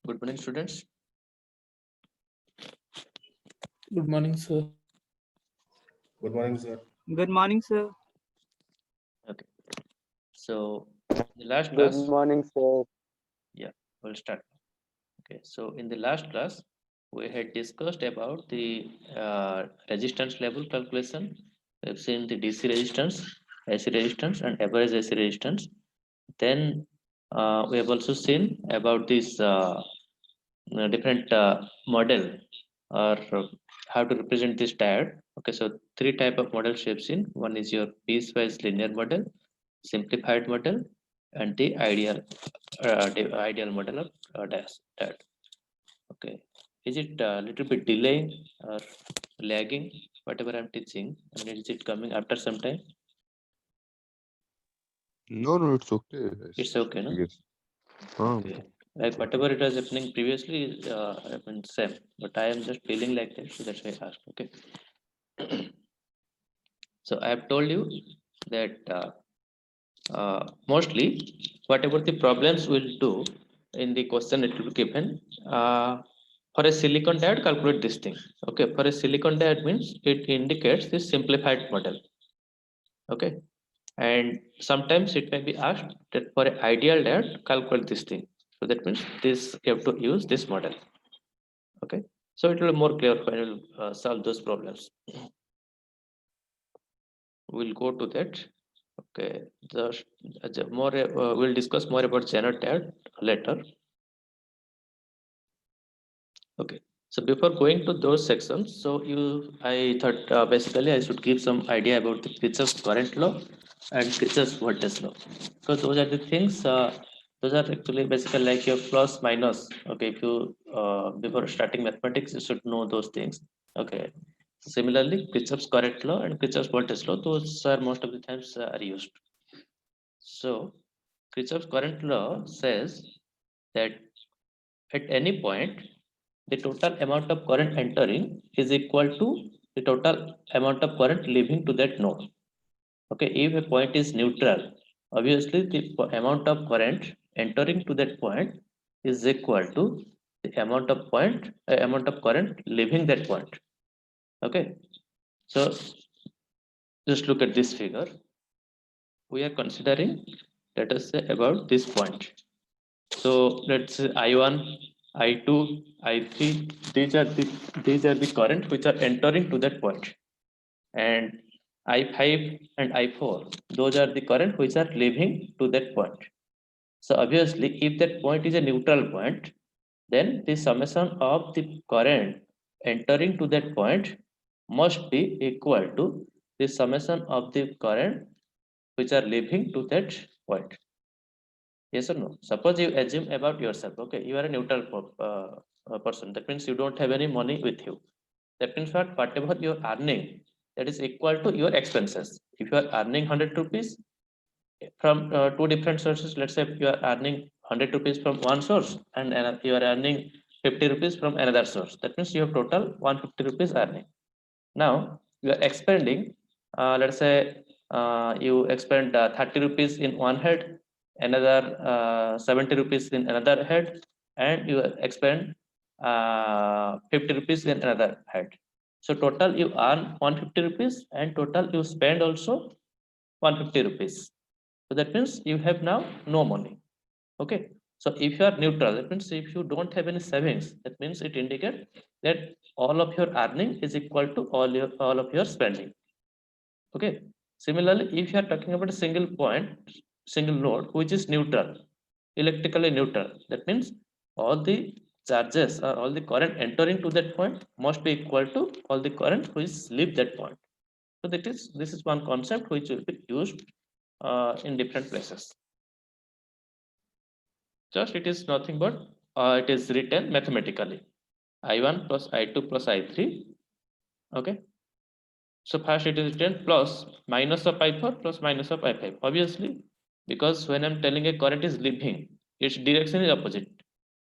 Good morning, students. Good morning, sir. Good morning, sir. Good morning, sir. Okay. So, in the last Good class, morning, sir. yeah, we'll start. Okay. So, in the last class, we had discussed about the resistance level calculation. We've seen the DC resistance, AC resistance, and average AC resistance. Then we have also seen about this different model or how to represent this diode. Okay, so three type of model shapes in. One is your piecewise linear model, simplified model, and the ideal model of diode. Okay, is it a little bit delaying or lagging? Whatever I'm teaching, I mean, is it coming after some time? No, it's okay. It's okay, no? I guess. Okay. Like whatever it was happening previously is happened same, but I am just feeling like that, so that's why I asked. Okay. So I have told you that mostly whatever the problems will do in the question it will be given. For a silicon diode, calculate this thing. Okay. For a silicon diode means it indicates the simplified model. Okay. And sometimes it may be asked that for an ideal diode, calculate this thing. So that means this you have to use this model. Okay, so it will be more clear when we'll solve those problems. We'll go to that. Okay, the more we'll discuss more about Janot later. Okay, so before going to those sections, so I thought basically I should give some idea about the Kirchhoff's current law and Kirchhoff's voltage law, because those are the things. Those are actually basically like your plus minus. Okay, if you before starting mathematics, you should know those things. Okay. Similarly, Kirchhoff's current law and Kirchhoff's voltage law, those are most of the times are used. So, Kirchhoff's current law says that at any point, the total amount of current entering is equal to the total amount of current leaving to that node. Okay, if a point is neutral, obviously the amount of current entering to that point is equal to the amount of current leaving that point. Okay, so just look at this figure. We are considering, let us say, about this point. So let's say I1, I2, I3. These are the current which are entering to that point, and I5 and I4. Those are the current which are leaving to that point. So obviously, if that point is a neutral point, then the summation of the current entering to that point must be equal to the summation of the current which are leaving to that point. Yes or no? Suppose you assume about yourself, okay, you are a neutral person. That means you don't have any money with you. That means what? Whatever you're earning, that is equal to your expenses. If you are earning 100 rupees from two different sources, let's say you are earning 100 rupees from one source and you are earning 50 rupees from another source. That means you have total 150 rupees earning. Now you are expending, let's say you expend 30 rupees in one head, another 70 rupees in another head, and you expend 50 rupees in another head. So total you earn 150 rupees and total you spend also 150 rupees. So that means you have now no money. Okay. So if you are neutral, that means if you don't have any savings, that means it indicates that all of your earning is equal to all of your spending. Okay. Similarly, if you are talking about a single point, single node, which is neutral, electrically neutral, that means all the charges or all the current entering to that point must be equal to all the current which leave that point. So this is one concept which will be used in different places. Just it is nothing but it is written mathematically. I1 plus I2 plus I3. Okay. So first it is written plus minus of I4 plus minus of I5. Obviously, because when I'm telling a current is leaving, its direction is opposite.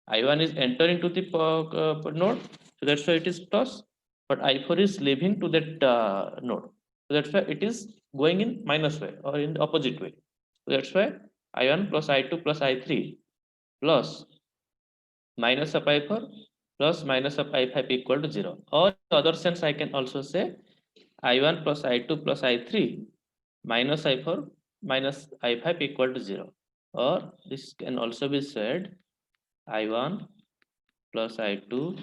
I1 is entering to the node, so that's why it is plus. But I4 is leaving to that node, so that's why it is going in minus way or in the opposite way. So that's why I1 plus I2 plus I3 plus minus of I4 plus minus of I5 equal to 0. Or in other sense, I can also say I1 plus I2 plus I3 minus I4 minus I5 equal to 0. Or this can also be said I1 plus I2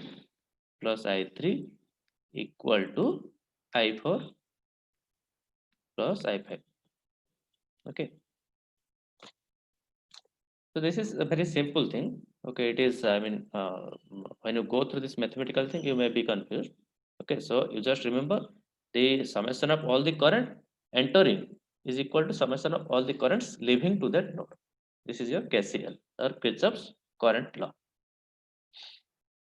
plus I3 equal to I4 plus I5. Okay. So this is a very simple thing. Okay, it is, I mean, when you go through this mathematical thing, you may be confused. Okay, so you just remember the summation of all the current entering is equal to summation of all the currents leaving to that node. This is your KCL or Kirchhoff's current law.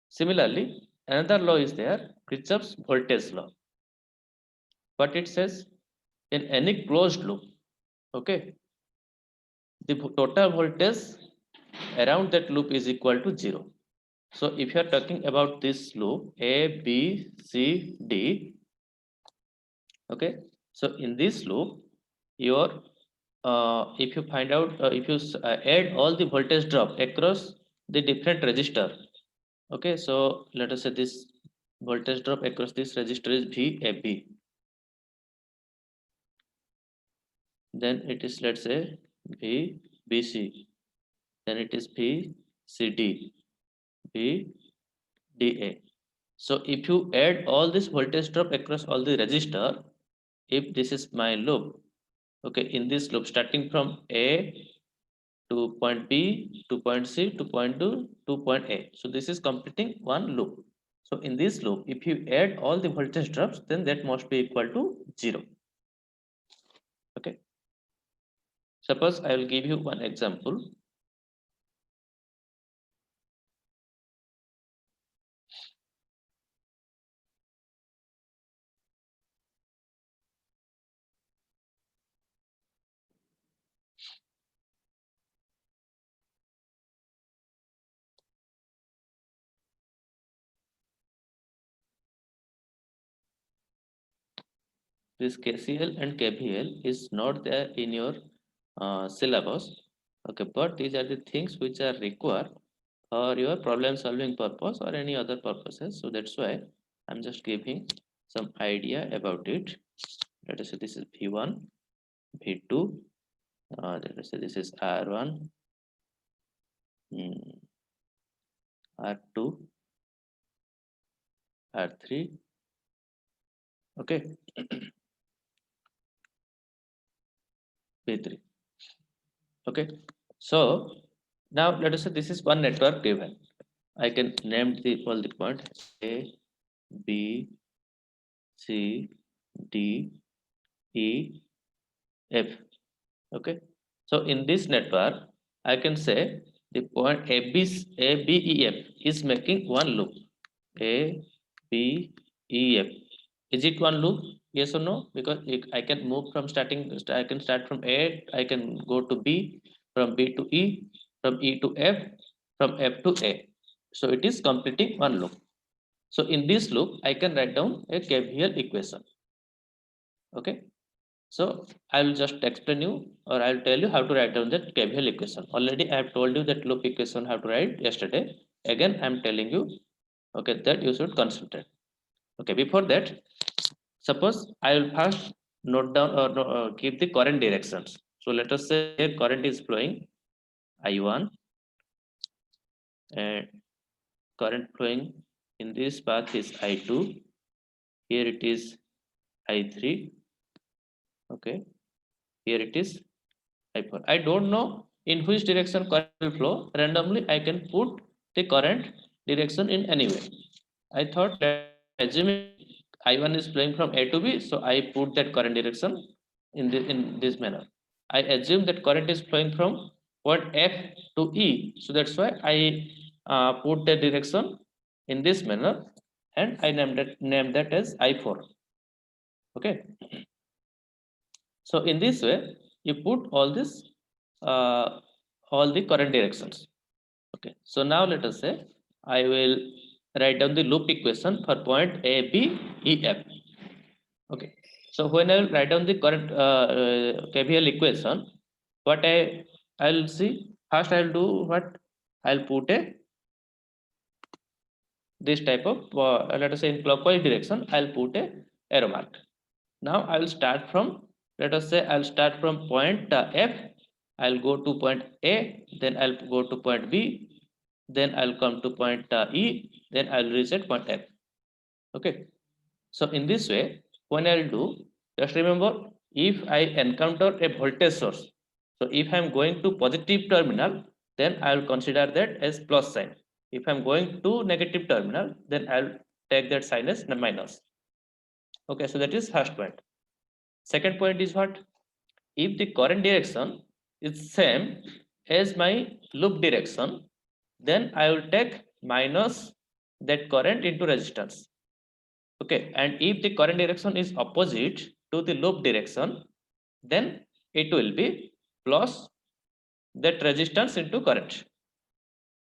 Similarly, another law is there, Kirchhoff's voltage law. But it says in any closed loop, okay, the total voltage around that loop is equal to 0. So if you are talking about this loop A, B, C, D, okay. So in this loop, your if you find out if you add all the voltage drop across the different register, okay. So let us say this voltage drop across this register is VAB. Then it is, let's say, VBC. Then it is VCD, VDA. So if you add all this voltage drop across all the register, if this is my loop, okay, in this loop starting from A to point B to point C to point D to point A. So this is completing one loop. So in this loop, if you add all the voltage drops, then that must be equal to 0. Okay. Suppose I will give you one example. This KCL and KVL is not there in your syllabus. Okay, but these are the things which are required for your problem solving purpose or any other purposes. So that's why I'm just giving some idea about it. Let us say this is V1, V2, let us say this is R1, R2, R3. Okay, V3. Okay, so now let us say this is one network given. I can name the all the point A, B, C, D, E, F. Okay, so in this network, I can say the point ABEF is making one loop. A, B, E, F. Is it one loop? Yes or no? Because I can move from I can start from A, I can go to B, from B to E, from E to F, from F to A. So it is completing one loop. So in this loop, I can write down a KVL equation. Okay. So I will just explain you, or I will tell you how to write down that KVL equation. Already I have told you that loop equation how to write yesterday. Again, I am telling you, okay, that you should concentrate. Okay, before that, suppose I will first note down or keep the current directions. So let us say here current is flowing I1 and current flowing in this path is I2. Here it is I3. Okay, here it is I4. I don't know in which direction current will flow. Randomly, I can put the current direction in any way. I thought that assuming I1 is flowing from A to B, so I put that current direction in this manner. I assume that current is flowing from point F to E, so that's why I put the direction in this manner, and I named that as I4. Okay. So in this way, you put all this, all the current directions. Okay. So now let us say I will write down the loop equation for point A, B, E, F. Okay. So when I will write down the current KVL equation, what I'll see first, I'll do what I'll put a this type of, let us say in clockwise direction, I'll put a arrow mark. Now I will start from, let us say I'll start from point F, I'll go to point A, then I'll go to point B, then I'll come to point E, then I'll reset point F. Okay. So in this way, when I'll do, just remember, if I encounter a voltage source, so if I'm going to positive terminal, then I'll consider that as plus sign. If I'm going to negative terminal, then I'll take that sign as minus. Okay, so that is first point. Second point is what? If the current direction is same as my loop direction, then I will take minus that current into resistance. Okay, and if the current direction is opposite to the loop direction, then it will be plus that resistance into current.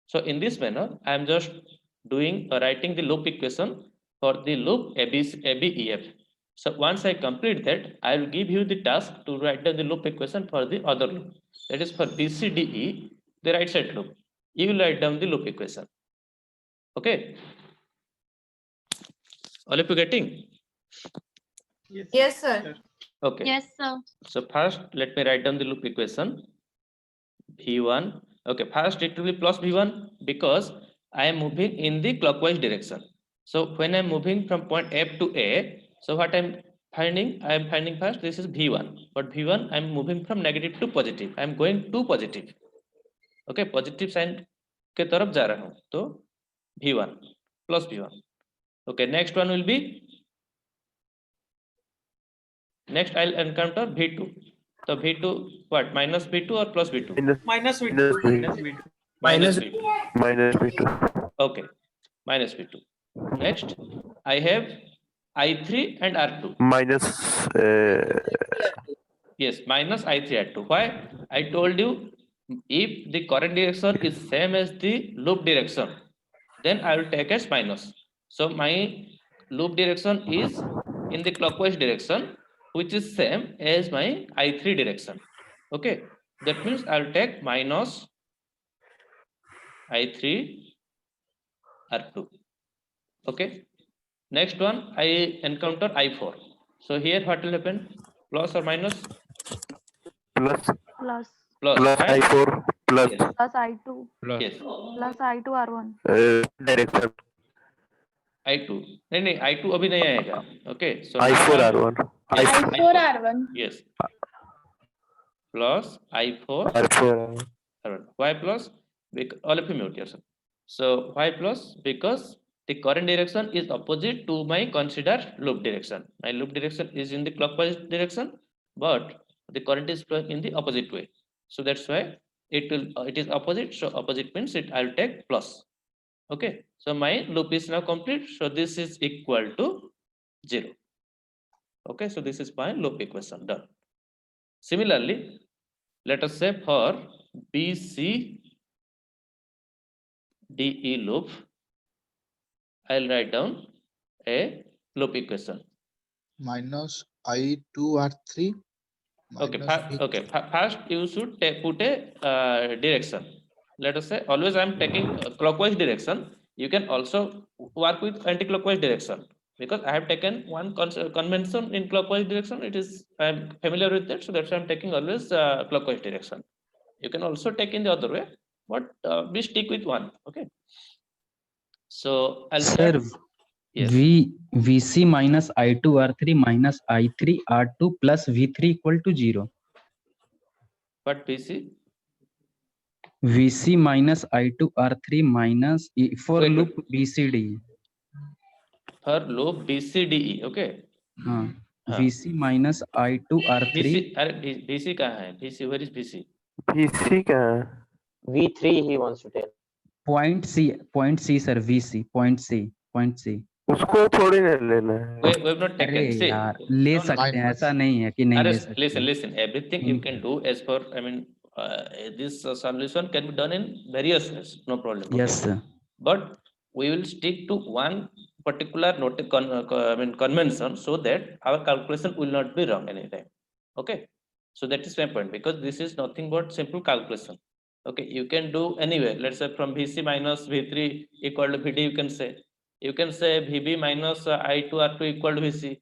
So in this manner, I am just doing writing the loop equation for the loop ABEF. So once I complete that, I will give you the task to write down the loop equation for the other loop. That is for BCDE, the right side loop. You will write down the loop equation. Okay. All of you getting? Yes, sir. Okay. Yes, sir. So first, let me write down the loop equation. V1. Okay, first it will be plus V1 because I am moving in the clockwise direction. So when I'm moving from point F to A, so what I'm finding, I am finding first this is V1. But V1, I'm moving from negative to positive. I'm going to positive. Okay, positive sign के तरफ जा रहा हूँ. तो V1 plus V1. Okay, next one will be, next I'll encounter V2. So V2 what? Minus V2 or plus V2? Minus V2. Minus V2. Minus V2. Okay, minus V2. Next, I have I3 and R2. Minus Yes, minus I3 R2. Why? I told you if the current direction is same as the loop direction, then I will take as minus. So my loop direction is in the clockwise direction, which is same as my I3 direction. Okay, that means I'll take minus I3 R2. Okay, next one I encounter I4. So here what will happen? Plus or minus? plus Plus Plus, plus right? I4 plus Yes, plus I2 yes. plus I2 R1. direction I2. नहीं I2 अभी नहीं आएगा. Okay, so I4 now R1 yes, I4 R1. yes. Plus I4 R4 R1. Why plus? Because all of you mute yourself. So why plus? Because the current direction is opposite to my considered loop direction. My loop direction is in the clockwise direction, but the current is flowing in the opposite way. So that's why it is opposite. So opposite means I'll take plus. Okay. So my loop is now complete. So this is equal to 0. Okay. So this is my loop equation done. Similarly, let us say for BCDE loop, I'll write down a loop equation. minus I2R3. Okay, minus okay. First, you should put a direction. Let us say always I'm taking clockwise direction. You can also work with anti-clockwise direction because I have taken one convention in clockwise direction. It is I'm familiar with that, so that's why I'm taking always clockwise direction. You can also take in the other way, but we stick with one. Okay. So I'll Sir, start. Yes. VC minus I2 R3 minus I3 R2 plus V3 equal to 0. What PC? VC minus I2 R3 minus for Wait, loop BCD. For loop BCDE. Okay. हाँ. VC minus I2 R3. VC, अरे VC कहाँ है? VC, where is VC? PC कहाँ है? V3 he wants to tell. Point C sir, VC point C. उसको थोड़ी ना लेना है. We have not taken. अरे See, यार ले no, सकते हैं, ऐसा नहीं है कि नहीं ले सकते. listen. Everything you can do as per. I mean, this solution can be done in various ways. No problem. Okay? Yes sir. But we will stick to one particular convention so that our calculation will not be wrong anytime. Okay. So that is my point because this is nothing but simple calculation. Okay, you can do anyway. Let's say from VC minus V3 equal to VD, you can say. You can say VB minus I2 R2 equal to VC.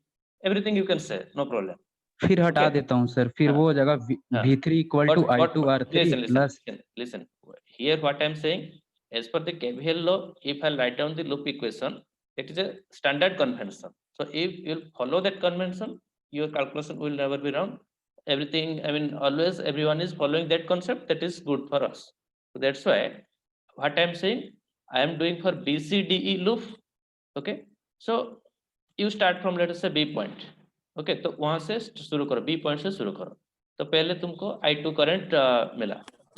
Everything you can say, no problem. फिर हटा Okay. देता हूँ sir, फिर हाँ, वो हो जाएगा हाँ. V3 equal to I2 R3 listen, plus. listen. Here what I am saying, as per the KVL law, if I write down the loop equation, it is a standard convention. So if you follow that convention, your calculation will never be wrong. Everything, I mean, always everyone is following that concept. That is good for us. So that's why what I am saying, I am doing for BCDE loop. Okay. So you start from, let us say, B point. Okay, तो वहां से शुरू करो, B point से शुरू करो. तो पहले तुमको I2 करंट मिला,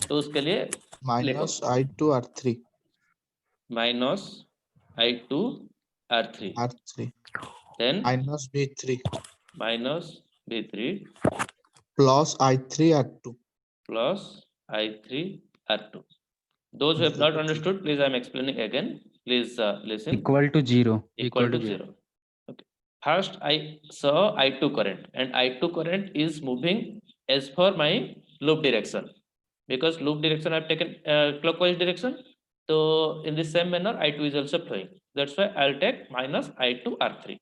तो उसके लिए minus I2 R3 minus I2 R3, R3 then minus V3 minus V3 plus I3 R2. plus I3 R2. Those who have not understood, please I am explaining again. Please listen. Equal to 0. Equal to 0. Okay. First, I saw I2 current, and I2 current is moving as per my loop direction. Because loop direction I have taken clockwise direction, so in the same manner I2 is also flowing. That's why I'll take minus I2 R3.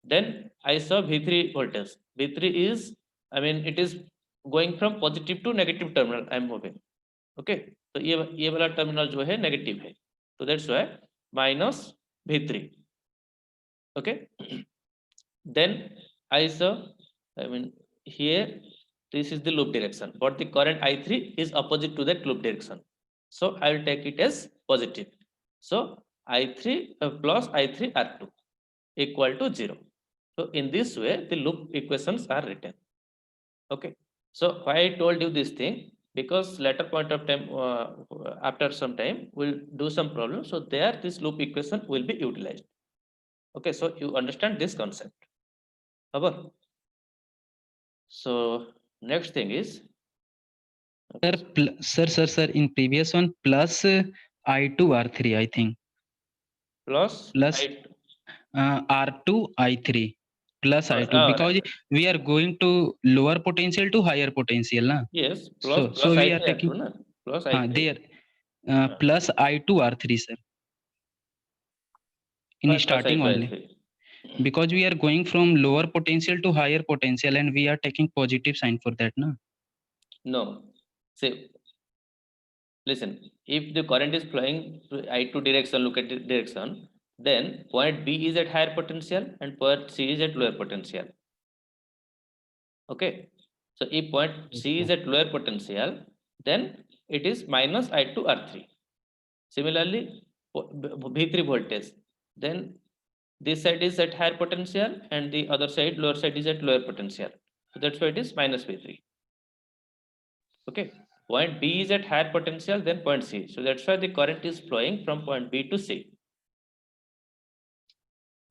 Then I saw V3 voltage. V3 is, I mean, it is going from positive to negative terminal. I am moving. Okay, तो ये वाला terminal जो है negative है, तो that's why minus V3. Okay, then I saw, I mean, here this is the loop direction, but the current I3 is opposite to that loop direction, so I will take it as positive. So I3 plus I3 R2 equal to 0. So in this way the loop equations are written. Okay, so why I told you this thing, because later point of time, after some time we'll do some problems, so there this loop equation will be utilized. Okay, so you understand this concept. So next thing is, Sir, in previous one plus I2 R3, I think. plus R2 I3 plus I2, because right. we are going to lower potential to higher potential, na? Yes, plus So we I3 are taking R2, na? Plus I3. there plus I2 R3, sir. In Plus starting I2 only, R3. because we are going from lower potential to higher potential, and we are taking positive sign for that, na? No, see, listen, if the current is flowing to I2 direction, look at the direction, then point B is at higher potential and point C is at lower potential. Okay, so if point C is at lower potential, then it is minus I2 R3. Similarly, V3 voltage, then this side is at higher potential and the other side, lower side, is at lower potential. So that's why it is minus V3. Okay, point B is at higher potential than point C. So that's why the current is flowing from point B to C.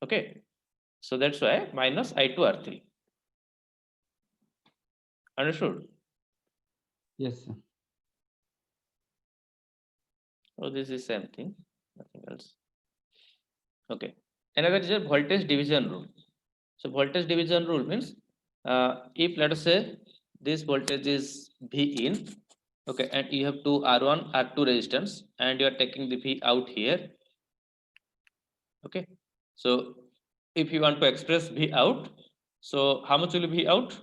Okay, so that's why minus I2 R3. Understood? Yes, sir. Oh, this is same thing, nothing else. Okay, another is a voltage division rule. So voltage division rule means, if let us say this voltage is V in, okay, and you have two R1, R2 resistance, and you are taking the V out here. Okay, so if you want to express V out, so how much will be V out?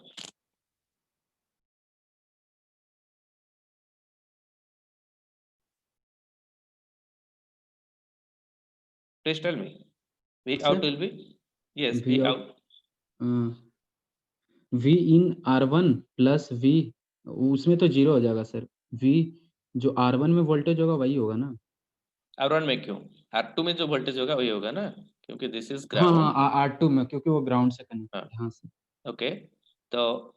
Please tell me. V out will be, yes, V out. V in R1 plus V, उसमें तो 0 हो जाएगा sir. V जो R1 में voltage होगा वही होगा ना? R1 में क्यों? R2 में जो वोल्टेज होगा वही होगा ना, क्योंकि दिस इज ग्राउंड. हाँ, R2 में, क्योंकि वो ग्राउंड से कनेक्ट है. हाँ sir. Okay, so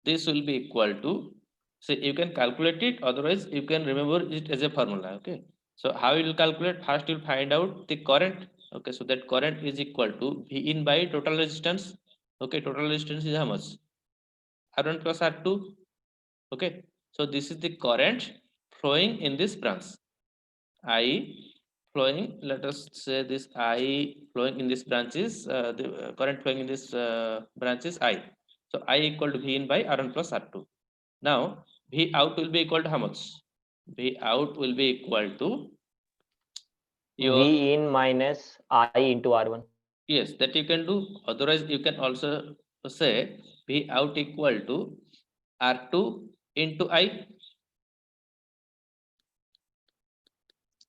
this will be equal to, so you can calculate it, otherwise you can remember it as a formula. Okay, so how you will calculate? First you'll find out the current. Okay, so that current is equal to V in by total resistance. Okay, total resistance is how much? R1 plus R2. Okay, so this is the current flowing in this branch. I flowing, let us say this I flowing in this branch is the current flowing in this branch is I. So I equal to V in by R1 plus R2. Now V out will be equal to how much? V out will be equal to your V in minus I into R1. yes, that you can do. Otherwise, you can also say V out equal to R2 into I.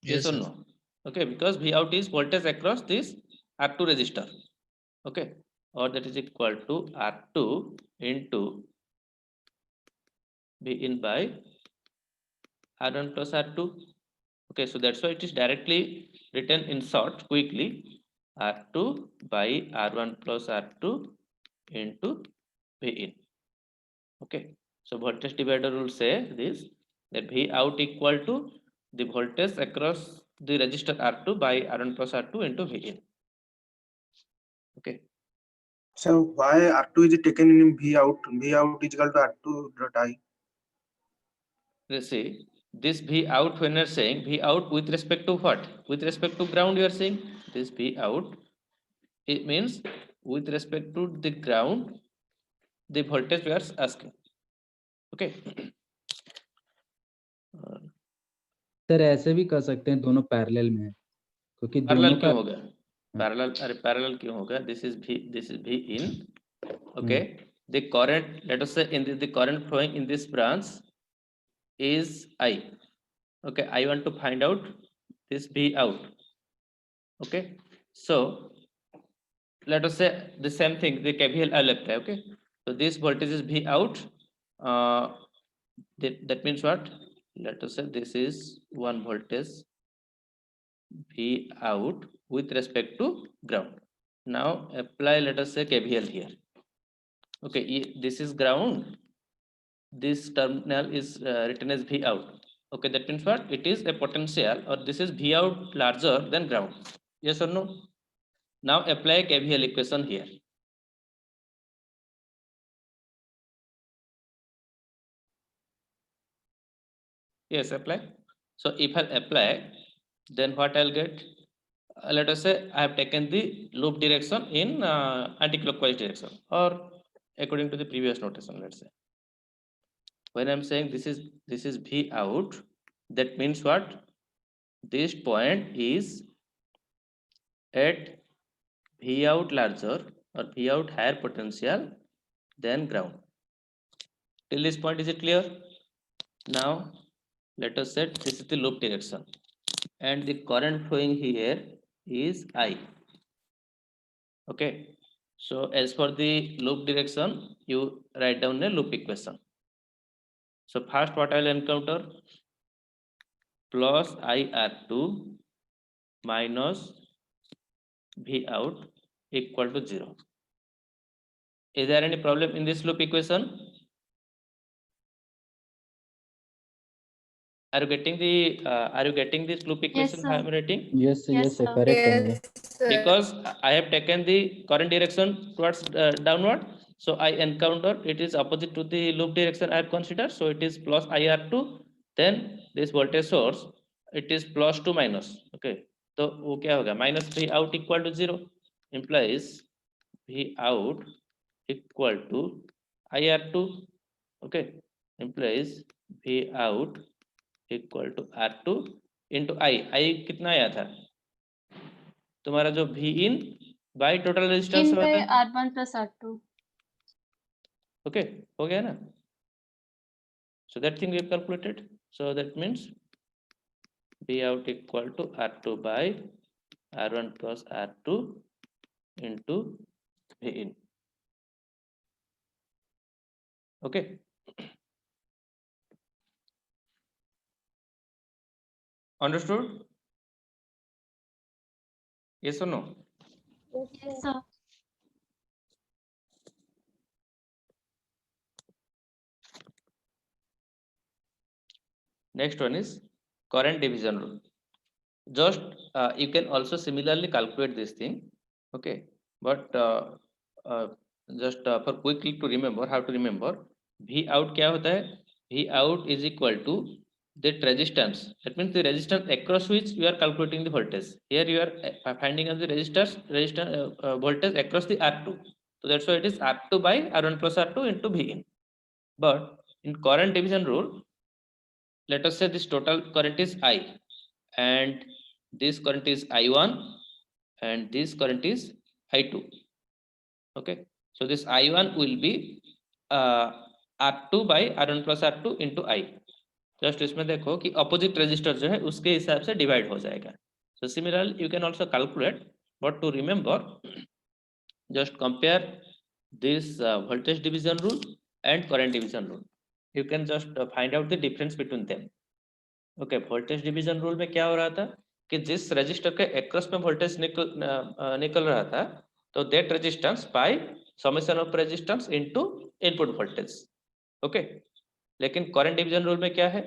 Yes or sir. no? Okay, because V out is voltage across this R2 resistor. Okay, or that is equal to R2 into V in by R1 plus R2. Okay, so that's why it is directly written in short quickly R2 by R1 plus R2 into V in. Okay, so voltage divider will say this, that V out equal to the voltage across the resistor R2 by R1 plus R2 into V in. Okay, So why R2 is taken in V out? V out is equal to R2 dot I. let's see this V out, when you are saying V out with respect to what? With respect to ground, you are saying this V out, it means with respect to the ground, the voltage we are asking. Okay. Sir ऐसे भी कर सकते हैं, दोनों parallel में है, क्योंकि दोनों पैरेलल का क्यों हो गया? पैरेलल, अरे पैरेलल क्यों हो गया? This is V in. Okay, the current, let us say in the current flowing in this branch is I. Okay, I want to find out this V out. Okay, so let us say the same thing, the KVL I left. Okay, so this voltage is V out. That means what? Let us say this is one voltage V out with respect to ground. Now apply, let us say KVL here. Okay, this is ground. This terminal is written as V out. Okay, that means what? It is a potential, or this is V out larger than ground. Yes or no? Now apply KVL equation here. Yes, apply. So if I apply, then what I'll get? Let us say I have taken the loop direction in anti-clockwise direction, or according to the previous notation. Let's say when I'm saying this is V out, that means what? This point is at V out larger or V out higher potential than ground. Till this point, is it clear? Now let us set this is the loop direction, and the current flowing here is I. Okay, so as for the loop direction, you write down a loop equation. So first what I'll encounter, plus IR2 minus V out equal to 0. Is there any problem in this loop equation? Are you getting this loop equation I am writing? yes Yes, sir, sir. correct only. Yes, sir. Because I have taken the current direction towards downward, so I encounter it is opposite to the loop direction I have considered, so it is plus IR2, then this voltage source, it is plus to minus. Okay, तो वो क्या होगा? Minus V out equal to 0 implies V out equal to IR2. Okay, implies V out equal to R2 into I कितना आया था तुम्हारा? जो V in by total resistance In by होता है. R1 plus R2. Okay, हो गया ना? So that thing we have calculated. So that means V out equal to R2 by R1 plus R2 into V in. Okay. Understood? Yes or no? Yes, sir. Next one is current division rule. Just you can also similarly calculate this thing. Okay, but just for quickly to remember, how to remember, V out क्या होता है? V out is equal to that resistance. That means the resistance across which you are calculating the voltage. Here you are finding out the resistance voltage across the R2. So that's why it is R2 by R1 plus R2 into V in. But in current division rule, let us say this total current is I, and this current is I1 and this current is I2. Okay, so this I1 will be R2 by R1 plus R2 into I. Just इसमें देखो कि opposite resistor जो है उसके हिसाब से divide हो जाएगा. So similarly you can also calculate, but to remember just compare this voltage division rule and current division rule. You can just find out the difference between them. Okay, voltage division rule में क्या हो रहा था कि जिस resistor के across में voltage निकल रहा था तो that resistance by summation of resistance into input voltage. Okay, लेकिन current division rule में क्या है?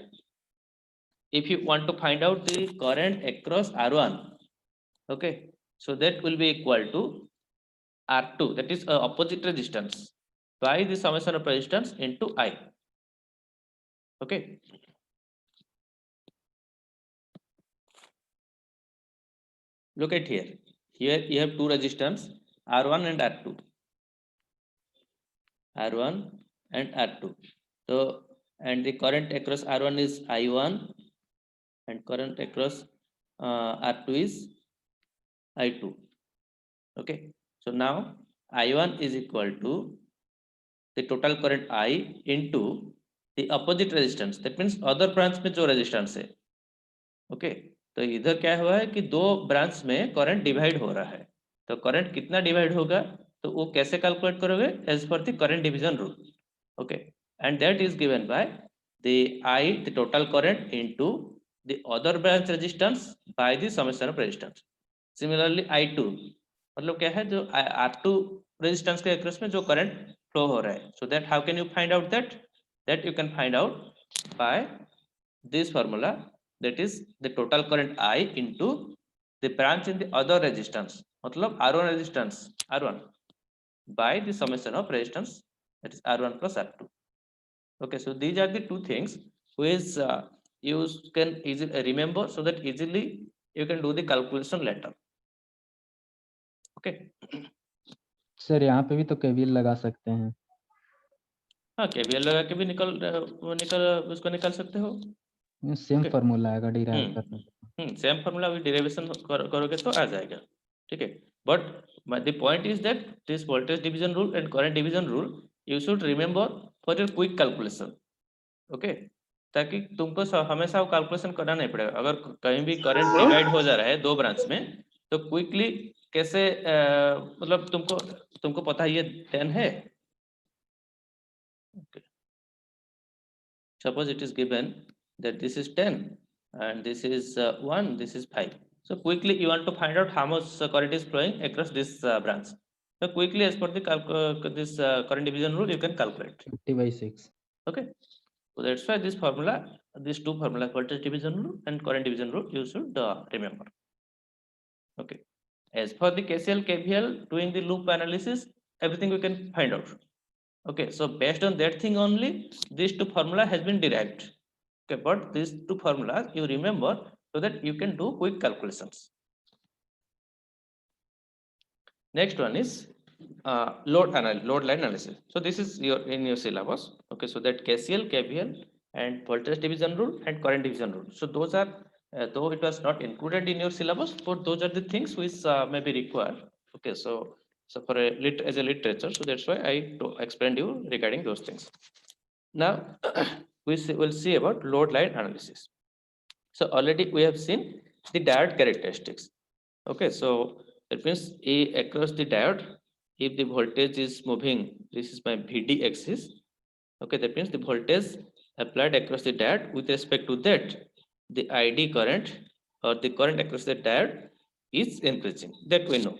If you want to find out the current across R1, okay, so that will be equal to R2, that is opposite resistance, by the summation of resistance into I. Okay. Look at here. Here you have two resistance, R1 and R2. R1 and R2. So, and the current across R1 is I1 and current across R2 is I2. Okay. So now I1 is equal to the total current I into the opposite resistance. That means other branch में जो resistance है. Okay. तो इधर क्या हुआ है कि दो ब्रांच में करंट डिवाइड हो रहा है. तो करंट कितना डिवाइड होगा तो वो कैसे कैलकुलेट करोगे? As per the current division rule. Okay, and that is given by the I, the total current into the other branch resistance by the summation of resistance. Similarly I2 मतलब क्या है, जो R2 resistance के across में जो current flow हो रहा है. So that how can you find out that you can find out by this formula, that is the total current I into the branch in the other resistance, मतलब R1 resistance R1 by the summation of resistance, that is R1 plus R2. Okay, so these are the two things which you can easily remember, so that easily you can do the calculation later. Okay. Sir यहाँ पे भी तो KVL लगा सकते हैं. हाँ, KVL लगा के भी उसको निकाल सकते हो. Same Okay. फार्मूला आएगा डिराइव करने. सेम फार्मूला भी डेरिवेशन करोगे तो आ जाएगा. ठीक है, but the point is that this voltage division rule and current division rule you should remember for your quick calculation. Okay, ताकि तुमको हमेशा वो कैलकुलेशन करना नहीं पड़ेगा. अगर कहीं भी करंट डिवाइड हो जा रहा है दो ब्रांच में तो क्विकली कैसे मतलब तुमको पता है ये 10 है. Suppose it is given that this is 10 and this is 1, this is 5. So quickly you want to find out how much current is flowing across this branch. So quickly as per the this current division rule you can calculate. 50/6. Okay, so that's why this formula, these two formulas, voltage division rule and current division rule, you should remember. Okay, as for the KCL KVL, doing the loop analysis, everything we can find out. Okay, so based on that thing only these two formula has been derived. Okay, but these two formulas you remember so that you can do quick calculations. Next one is load line analysis. So this is in your syllabus. Okay, so that KCL, KVL and voltage division rule and current division rule. So those are though it was not included in your syllabus, but those are the things which may be required. Okay, so for as a literature, so that's why I explained you regarding those things. Now we'll see about load line analysis. So already we have seen the diode characteristics. Okay, so that means across the diode, if the voltage is moving, this is my VD axis. Okay, that means the voltage applied across the diode, with respect to that the ID current or the current across the diode is increasing, that we know.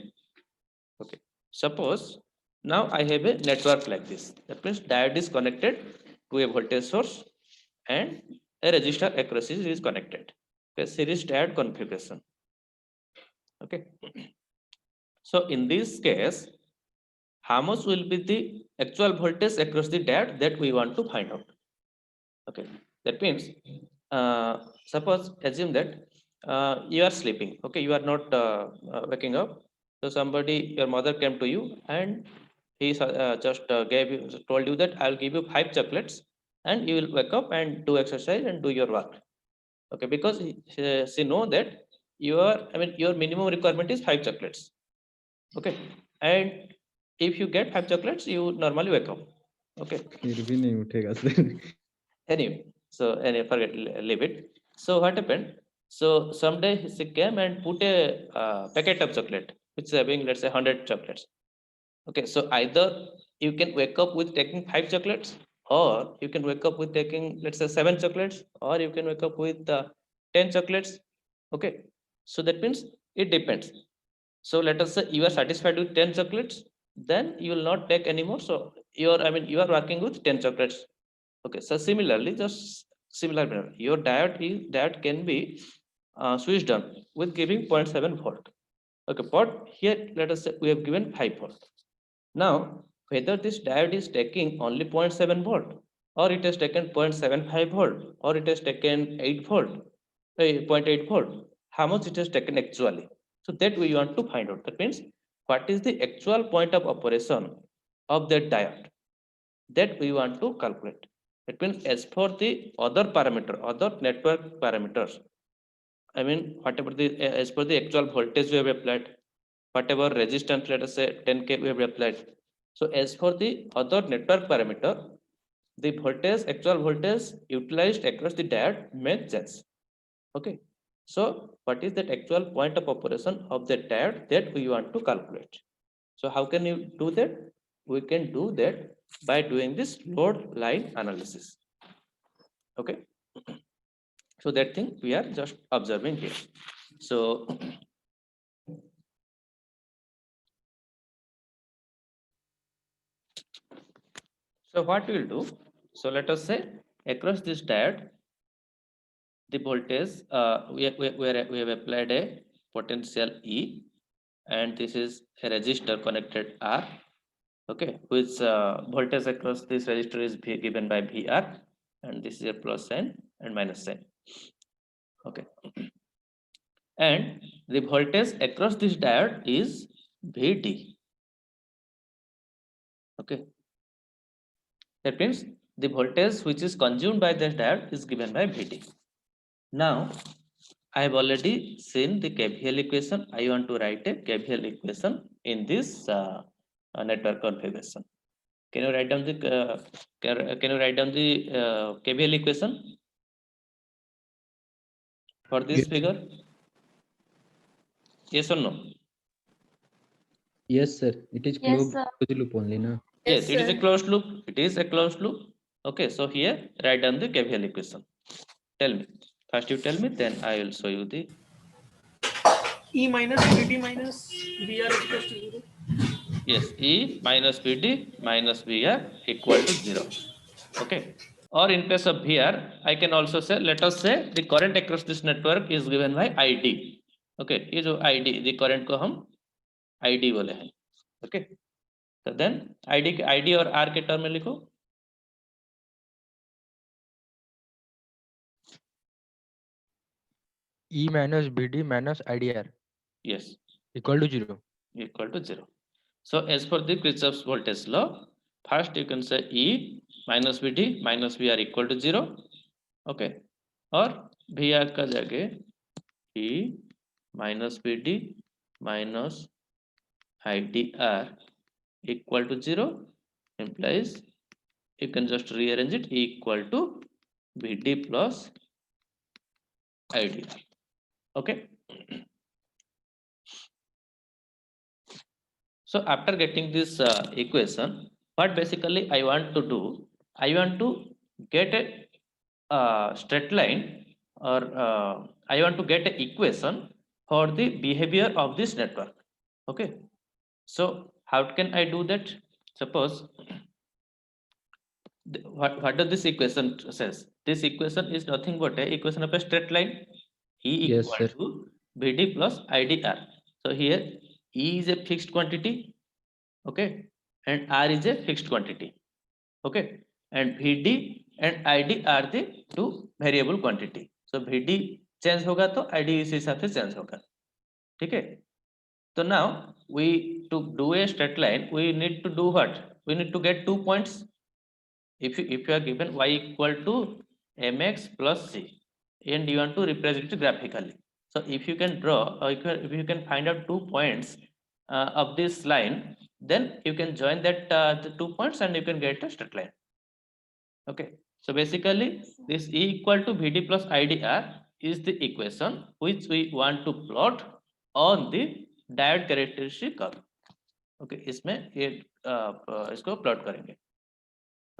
Okay, suppose now I have a network like this. That means diode is connected to a voltage source and a resistor across it is connected. Okay, series diode configuration. Okay, so in this case, how much will be the actual voltage across the diode that we want to find out? Okay, that means suppose assume that you are sleeping. Okay, you are not waking up. So somebody, your mother came to you and he just told you that I'll give you 5 chocolates and you will wake up and do exercise and do your work. Okay, because she know that your minimum requirement is 5 chocolates. Okay, and if you get 5 chocolates, you normally wake up. Okay. फिर भी नहीं उठेगा sir. Anyway, so forget, leave it. So what happened? So someday she came and put a packet of chocolate, which is having, let's say, 100 chocolates. Okay, so either you can wake up with taking 5 chocolates, or you can wake up with taking, let's say, 7 chocolates, or you can wake up with 10 chocolates. Okay, so that means it depends. So let us say you are satisfied with 10 chocolates, then you will not take any more. So you are working with 10 chocolates. Okay, so similarly, just similar manner, your diet can be switched on with giving 0.7 volt. Okay, but here let us say we have given 5 volt. Now, whether this diode is taking only 0.7 volt, or it has taken 0.75 volt, or it has taken 8 volt, 0.8 volt, how much it has taken actually? So that we want to find out. That means what is the actual point of operation of that diode? That we want to calculate. It means as for the other parameter, other network parameters, whatever as per the actual voltage we have applied, whatever resistance, let us say 10K we have applied. So as for the other network parameter, the voltage, actual voltage utilized across the diode may change. Okay. So what is that actual point of operation of the diode that we want to calculate? So how can you do that? We can do that by doing this load line analysis. Okay. So that thing we are just observing here. So what we will do? So let us say across this diode, the voltage we have applied a potential E, and this is a resistor connected R. Okay, which voltage across this resistor is given by VR, and this is a plus sign and minus sign. Okay, and the voltage across this diode is VD. Okay, that means the voltage which is consumed by this diode is given by VD. Now, I have already seen the KVL equation. I want to write a KVL equation in this network configuration. Can you write down the KVL equation for this Yes. figure? Yes or no? Yes, sir. It is Yes, closed sir. loop only, na? Yes, it is a closed loop. It is a closed loop. Okay, so here write down the KVL equation. Tell me. First you tell me, then I will show you the. E minus VT minus VR is equals to 0. Yes, E minus VD minus VR equal to 0. Okay. Or in case of VR, I can also say, let us say the current across this network is given by ID. Okay, ये जो ID, the current को हम ID बोले हैं. Okay. So then ID और R के term में लिखो. E minus BD minus IDR Yes, equal to 0. equal to 0. So as for the Kirchhoff's voltage law, first you can say E minus VD minus VR equal to 0. Okay. और VR का जगह E minus VD minus IDR equal to 0 implies you can just rearrange it, E equal to VD plus IDR. Okay. So after getting this equation, what basically I want to do, I want to get a straight line, or I want to get an equation for the behavior of this network. Okay. So how can I do that? Suppose what does this equation says? This equation is nothing but a equation of a straight line. E Yes, equal sir. to VD plus IDR. So here E is a fixed quantity. Okay, and R is a fixed quantity. Okay, and VD and ID are the two variable quantity. So VD change होगा तो ID इसी हिसाब से change होगा. ठीक है. So now we to do a straight line, we need to do what? We need to get 2 points. If you are given y equal to mx plus c, and you want to represent it graphically. So if you can draw, or if you can find out 2 points of this line, then you can join that the 2 points and you can get a straight line. Okay, so basically this E equal to VD plus IDR is the equation which we want to plot on the diode characteristic curve. Okay, इसमें ये इसको plot करेंगे.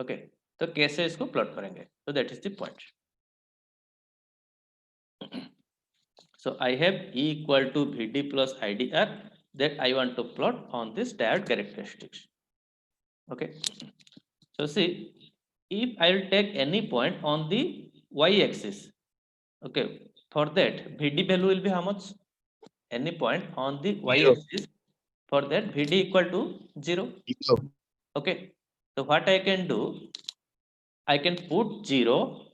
Okay, तो कैसे इसको plot करेंगे? So that is the point. So I have E equal to VD plus IDR that I want to plot on this diode characteristics. Okay, so see, if I will take any point on the y-axis, okay, for that VD value will be how much? Any point on the y-axis, for that VD equal to 0. Okay, so what I can do, I can put 0,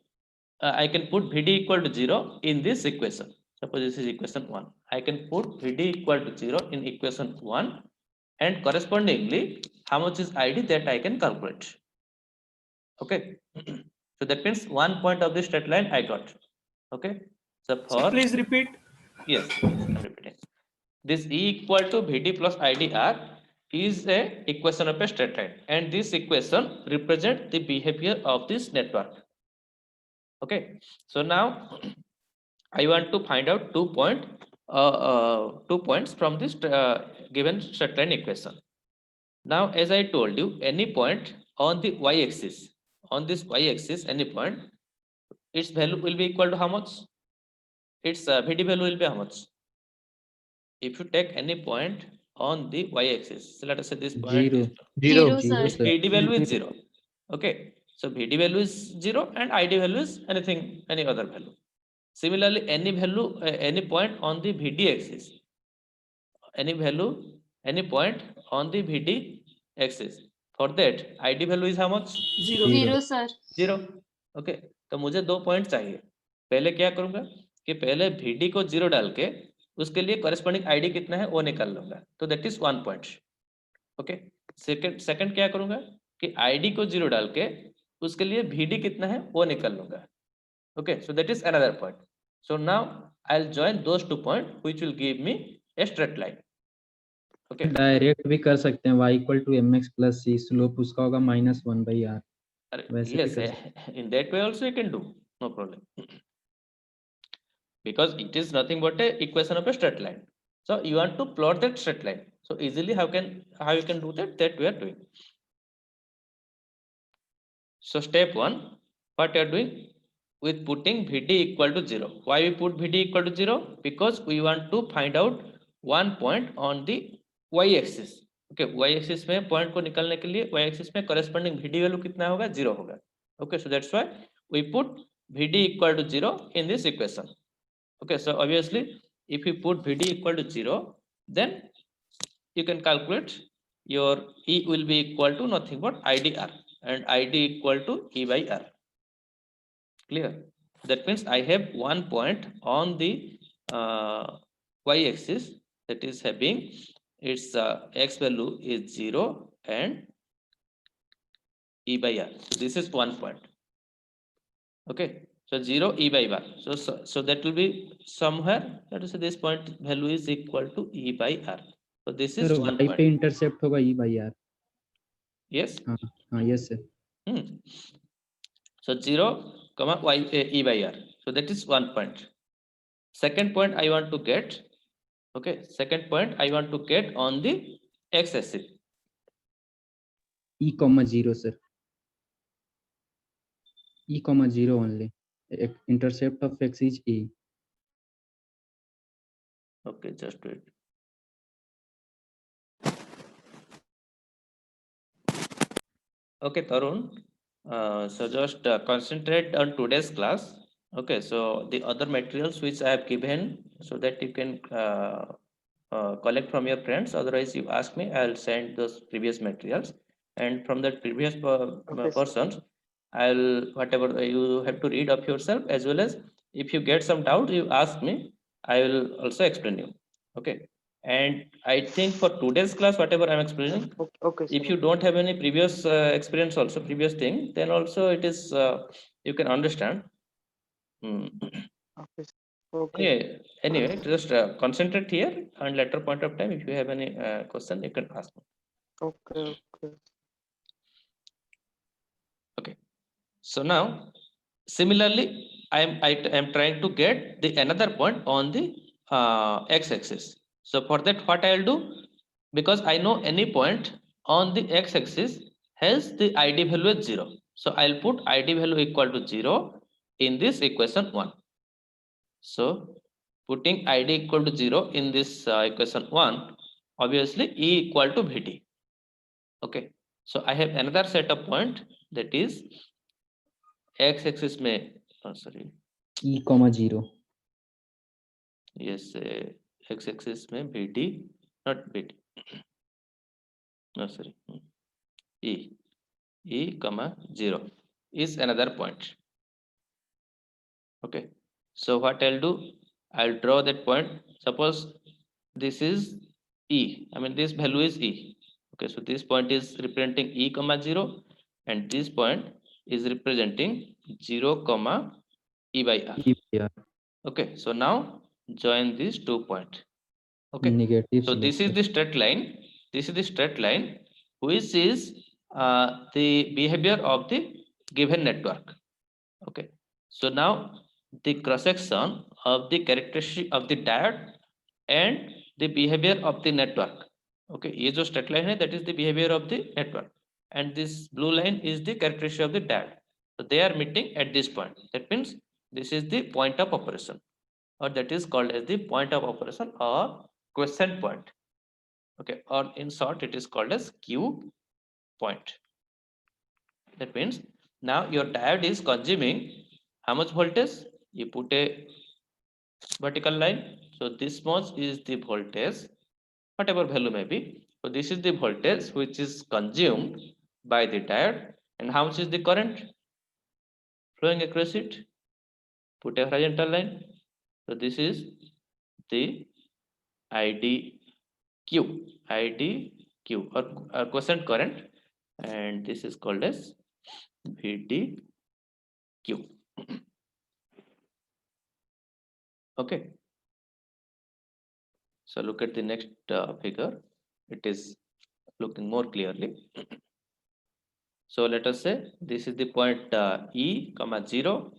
I can put VD equal to 0 in this equation. Suppose this is equation 1. I can put VD equal to 0 in equation 1, and correspondingly, how much is ID that I can calculate. Okay, so that means 1 point of the straight line I got. Okay, so for Please repeat. yes, I'm repeating. This E equal to VD plus IDR is a equation of a straight line, and this equation represents the behavior of this network. Okay, so now I want to find out 2 points from this given straight line equation. Now, as I told you, any point on the y-axis, on this y-axis, any point, its value will be equal to how much? Its VD value will be how much? If you take any point on the y-axis, so let us say this point is Zero, sir. VD value is 0. Okay, so VD value is 0 and ID value is anything, any other value. Similarly, any value, any point on the VD axis, any value, any point on the VD axis, for that ID value is how much? 0, sir. 0. Okay, तो मुझे 2 point चाहिए. पहले क्या करूंगा कि पहले VD को 0 डाल के उसके लिए corresponding ID कितना है वो निकाल लूंगा. तो that is 1 point. Okay, second क्या करूंगा कि ID को 0 डाल के उसके लिए VD कितना है वो निकाल लूंगा. Okay, so that is another point. So now I'll join those 2 points which will give me a straight line. Okay, direct भी कर सकते हैं y equal to mx plus c, slope उसका होगा -1/r. वैसे भी yes, कर in that way also you can do, no problem, because it is nothing but a equation of a straight line. So you want to plot that straight line. So easily how you can do that we are doing. So step 1, what you are doing with putting VD equal to 0. Why we put VD equal to 0? Because we want to find out 1 point on the y-axis. Okay, y-axis में point को निकालने के लिए y-axis में corresponding VD value कितना होगा? 0 होगा. Okay, so that's why we put VD equal to 0 in this equation. Okay, so obviously if you put VD equal to 0, then you can calculate your E will be equal to nothing but IDR, and ID equal to E by R. Clear? That means I have 1 point on the y-axis that is having its x value is 0 and E by R. So this is 1 point. Okay, so 0 E by R. So that will be somewhere, let us say this point value is equal to E by R. So this is sir 1 y point. पे intercept होगा e/r. Yes. हाँ yes sir. So 0 comma y E by R. So that is 1 point. Second point I want to get. Okay, second point I want to get on the x-axis. e,0 sir. e,0 only. Intercept of x is e. Okay, just wait. Okay, Tarun. So just concentrate on today's class. Okay, so the other materials which I have given, so that you can collect from your friends. Otherwise, you ask me, I'll send those previous materials. And from the previous persons, I'll whatever you have to read of yourself, as well as if you get some doubt, you ask me. I will also explain you. Okay. And I think for today's class, whatever I'm explaining, Okay, sir. if you don't have any previous experience, also previous thing, then also it is you can understand. Okay, sir. Okay. Yeah, anyway, just concentrate here, and later point of time, if you have any question, you can ask me. Okay. So now, similarly, I am trying to get the another point on the x-axis. So for that, what I'll do, because I know any point on the x-axis has the id value as 0. So I'll put id value equal to 0 in this equation 1. So putting id equal to 0 in this equation 1, obviously E equal to Vt. Okay, so I have another set of point, that is x-axis में sorry, E comma 0. yes, x-axis में Vt, not Vt, no sorry, E comma 0 is another point. Okay, so what I'll do, I'll draw that point. Suppose this is E, I mean this value is E. Okay, so this point is representing E comma 0, and this point is representing 0 comma E by R. E by R. Okay, so now join these 2 points. Okay, Negative. so this is the straight line. This is the straight line, which is the behavior of the given network. Okay, so now the cross section of the characteristic of the diode and the behavior of the network. Okay, ये जो straight line है, that is the behavior of the network, and this blue line is the characteristic of the diode. So they are meeting at this point. That means this is the point of operation, or that is called as the point of operation or quiescent point. Okay, or in short, it is called as Q point. That means now your diode is consuming how much voltage? You put a vertical line. So this much is the voltage, whatever value may be. So this is the voltage which is consumed by the diode, and how much is the current flowing across it? Put a horizontal line. So this is the IDQ or quiescent current, and this is called as VDQ. Okay, so look at the next figure. It is looking more clearly. So let us say this is the point E comma 0,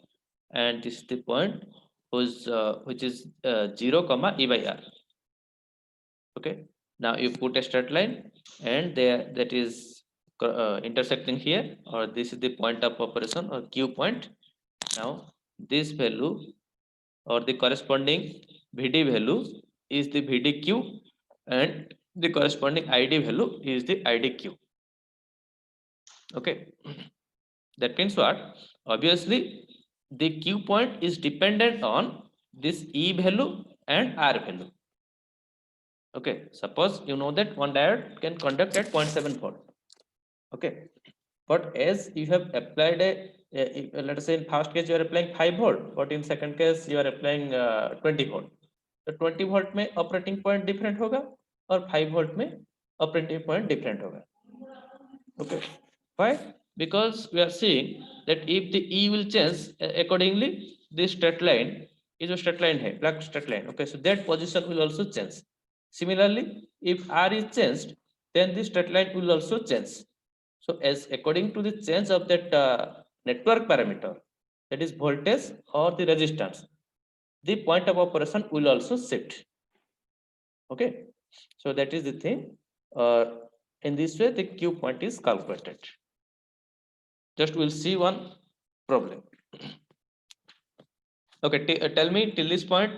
and this is the point which is 0 comma E by R. Okay, now you put a straight line, and there that is intersecting here, or this is the point of operation or Q point. Now this value or the corresponding Vd value is the Vdq, and the corresponding Id value is the Idq. Okay, that means what? Obviously the Q point is dependent on this E value and R value. Okay, suppose you know that one diode can conduct at 0.7 volt. Okay, but as you have applied let us say in first case you are applying 5 volt, but in second case you are applying 20 volt. तो 20 volt में operating point different होगा, और 5 volt में operating point different होगा. Okay, why? Because we are seeing that if the E will change accordingly, this straight line is a straight line है, black straight line. Okay, so that position will also change. Similarly, if R is changed, then the straight line will also change. So as according to the change of that network parameter, that is voltage or the resistance, the point of operation will also shift. Okay, so that is the thing. In this way, the Q point is calculated. Just we'll see one problem. Okay, tell me till this point,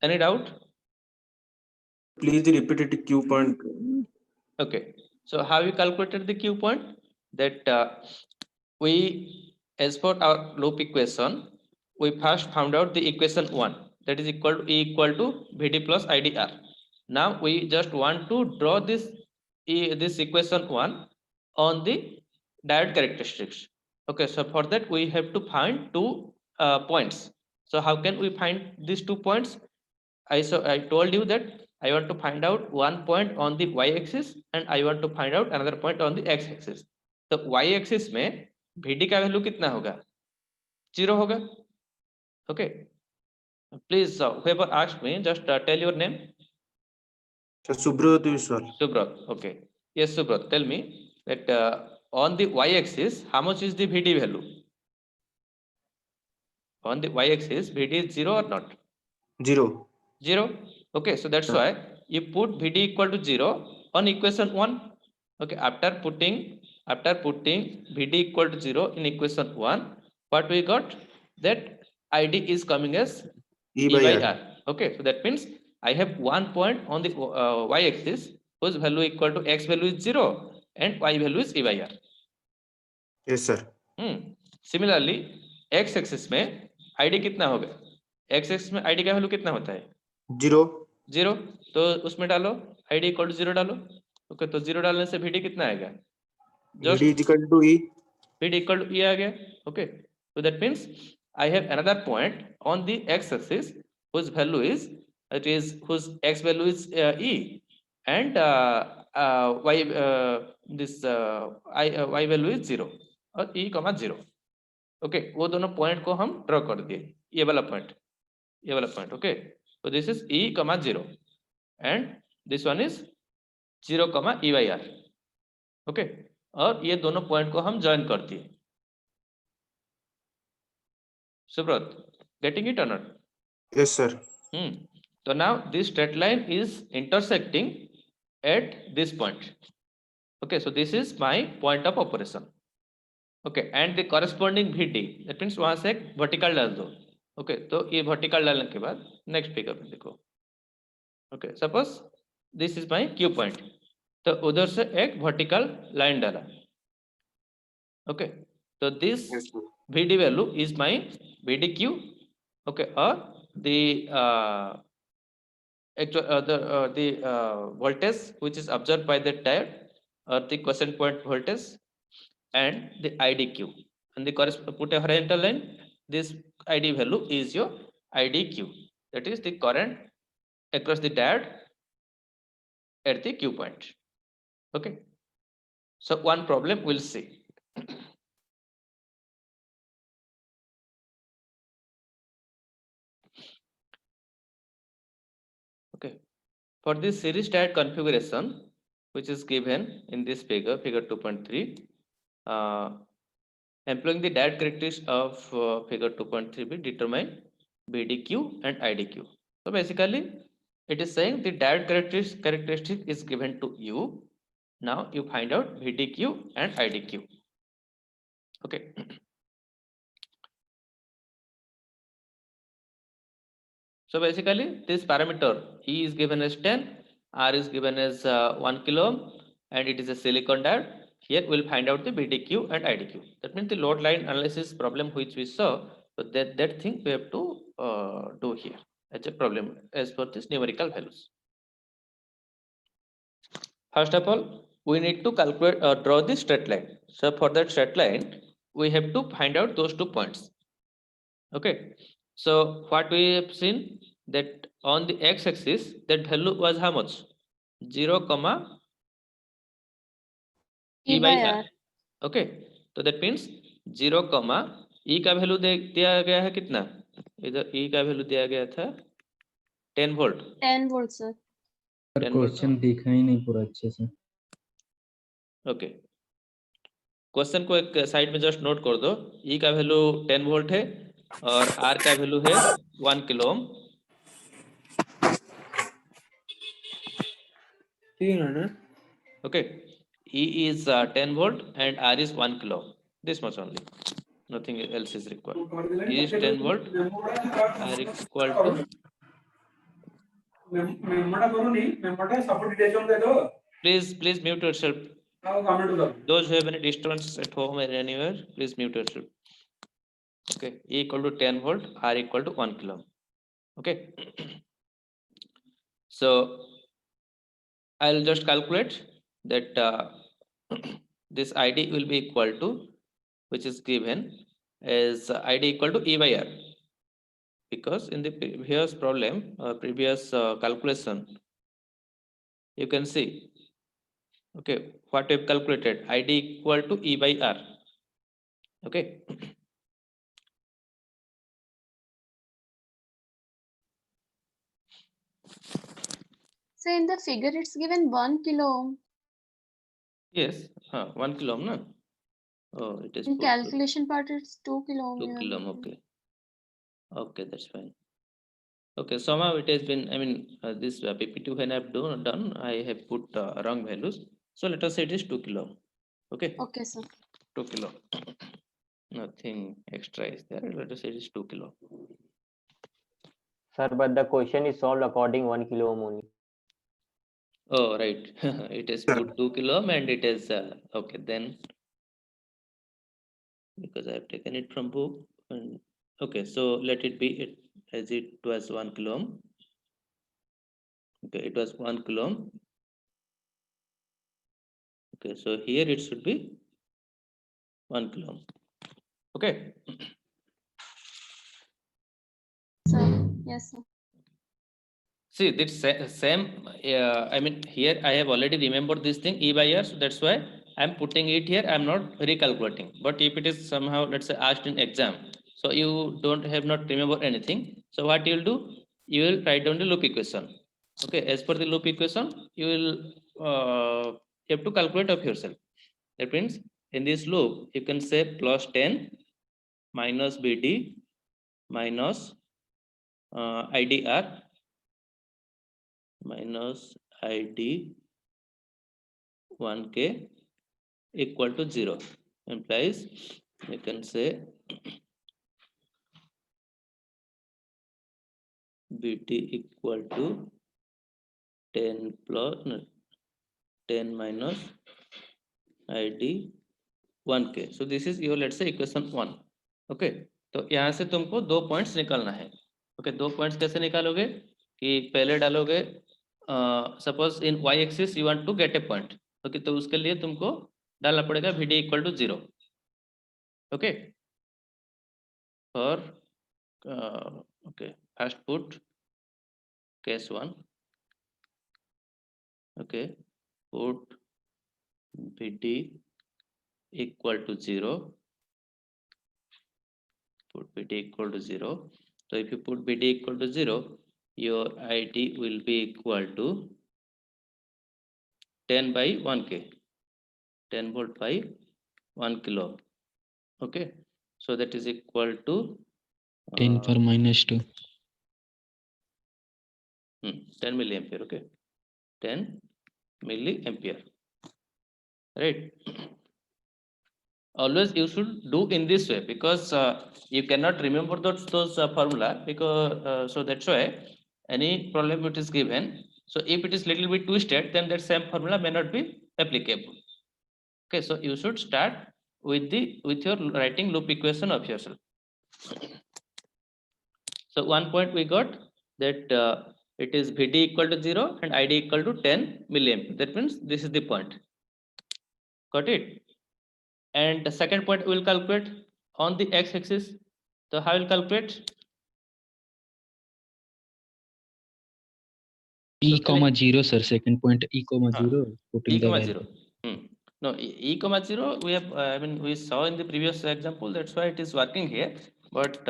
any doubt? Please repeat it, Q point. Okay, so how we calculated the Q point? That we, as per our loop equation, we first found out the equation 1, that is equal to E equal to Vd plus IdR. Now we just want to draw this equation 1 on the diode characteristics. Okay, so for that we have to find 2 points. So how can we find these 2 points? I told you that I want to find out one point on the y-axis, and I want to find out another point on the x-axis. तो y-axis में Vd का value कितना होगा? 0 होगा. Okay, Please, whoever asked me, just tell your name. Sir, Subrat Vishwal. Subrat. Okay. Yes, Subrat. Tell me that on the y-axis, how much is the VD value? On the y-axis, VD is 0 or not? 0. 0. Okay. So that's Sure. why you put VD equal to 0 on equation 1. Okay. After putting VD equal to 0 in equation 1, what we got? That ID is coming as E E by by R. R. Okay, so that means I have 1 point on the y-axis whose value equal to x value is 0 and y value is E by R. Yes, sir. Similarly, x-axis में ID कितना होगा? x-axis में ID का value कितना होता है? 0. 0. तो उसमें डालो ID इक्वल टू 0 डालो. ओके, तो 0 डालने से VD कितना आएगा? VD is equal to E. VD equal to E आ गया. Okay, so that means I have another point on the x-axis whose value is whose x value is E and y y value is 0 और E comma 0. Okay, वो दोनों point को हम draw कर दिए. ये वाला point. Okay, so this is E comma 0 and this one is 0 comma E by R. Okay, और ये दोनों पॉइंट को हम ज्वाइन कर दिए. Subrat, getting it or not? Yes, sir. So now this straight line is intersecting at this point. Okay, so this is my point of operation. Okay, and the corresponding VD, that means वहां से एक vertical डाल दो. Okay, तो ये vertical डालने के बाद next figure में देखो. Okay, suppose this is my Q point. तो उधर से एक vertical line डाला. Okay, so this Yes, sir. VD value is my VDQ. Okay, or the voltage which is observed by the diode or the quiescent point voltage and the IDQ. And the put a horizontal line. This ID value is your IDQ. That is the current across the diode at the Q point. Okay. So one problem we'll see. Okay, for this series diode configuration, which is given in this figure 2.3, employing the diode characteristics of figure 2.3 will determine BDQ and IDQ. So basically, it is saying the diode characteristic is given to you. Now you find out BDQ and IDQ. Okay. So basically, this parameter E is given as 10, R is given as 1 kilo ohm, and it is a silicon diode. Here we'll find out the BDQ and IDQ. That means the load line analysis problem which we saw. So that thing we have to do here as a problem as per this numerical values. First of all, we need to calculate draw the straight line. So for that straight line, we have to find out those 2 points. Okay. So what we have seen that on the x-axis that value was how much? 0 comma E by R. Okay, so that means 0 comma E का value दिया गया है कितना? इधर E का value दिया गया था 10 वोल्ट. 10 volt, sir. क्वेश्चन देखा ही नहीं पूरा अच्छे से. ओके, क्वेश्चन को एक साइड में जस्ट नोट कर दो. E का वैल्यू 10 वोल्ट है और R का वैल्यू है 1 kilo ohm. Okay, E is 10 volt and R is 1 kilo ohm. This much only, nothing else is required. E is 10 volt, R equal to. Please mute yourself. Those who have any disturbance at home or anywhere, please mute yourself. Okay, E equal to 10 volt, R equal to 1 kilo ohm. Okay. So I'll just calculate that this ID will be equal to, which is given as ID equal to E by R, because in the previous problem, previous calculation, you can see, okay, what we have calculated, ID equal to E by R. Okay. So in the figure, it's given 1 kilo ohm. Yes, 1 kilo ohm, na? Oh, it is In put calculation part, it's 2 kilo ohm. 2 you have kilo ohm, written. okay. Okay, that's fine. Okay, somehow it has been, I mean, this PPT when I've done, I have put wrong values. So let us say it is 2 kilo ohm. Okay, Okay, sir. 2 kilo. Nothing extra is there. Let us say it is 2 kilo. Sir, but the question is solved according 1 kilo ohm only. Oh, right. It is put 2 kilo ohm and it is okay. Then because I have taken it from book and okay, so let it be it as it was 1 kilo ohm. Okay, it was 1 kilo ohm. Okay, so here it should be 1 kilo ohm. Okay. Sir, yes, sir. See, this same. I mean, here I have already remembered this thing E by R, so that's why I'm putting it here. I'm not recalculating. But if it is somehow, let's say, asked in exam, so you don't have not remember anything. So what you'll do? You will write down the loop equation. Okay, as per the loop equation, you will have to calculate of yourself. That means in this loop, you can say plus 10 minus BD minus IDR minus ID 1K equal to 0 implies you can say BT equal to 10 plus no, 10 minus ID 1K. So this is your let's say equation 1. Okay, तो यहाँ से तुमको 2 points निकालना है. Okay, 2 points कैसे निकालोगे कि पहले डालोगे suppose in y axis you want to get a point. Okay, तो उसके लिए तुमको डालना पड़ेगा VD equal to 0. Okay, for okay, first put case 1. Okay, put BD equal to 0. Put BD equal to 0. So if you put BD equal to 0, your ID will be equal to 10 by 1K, 10 volt by 1 kilo. Okay, so that is equal to 10 per minus 2. 10 milliampere. Okay, 10 milliampere. Right. Always you should do in this way because you cannot remember those formula because so that's why any problem it is given. So if it is little bit twisted, then that same formula may not be applicable. Okay, so you should start with your writing loop equation of yourself. So one point we got that it is VD equal to 0 and ID equal to 10 milliampere. That means this is the point. Got it? And the second point we will calculate on the x-axis. So how will calculate? E comma 0, sir. Second point E comma 0. Putting E the comma value. 0. No, E comma 0. We have. I mean, we saw in the previous example. That's why it is working here. But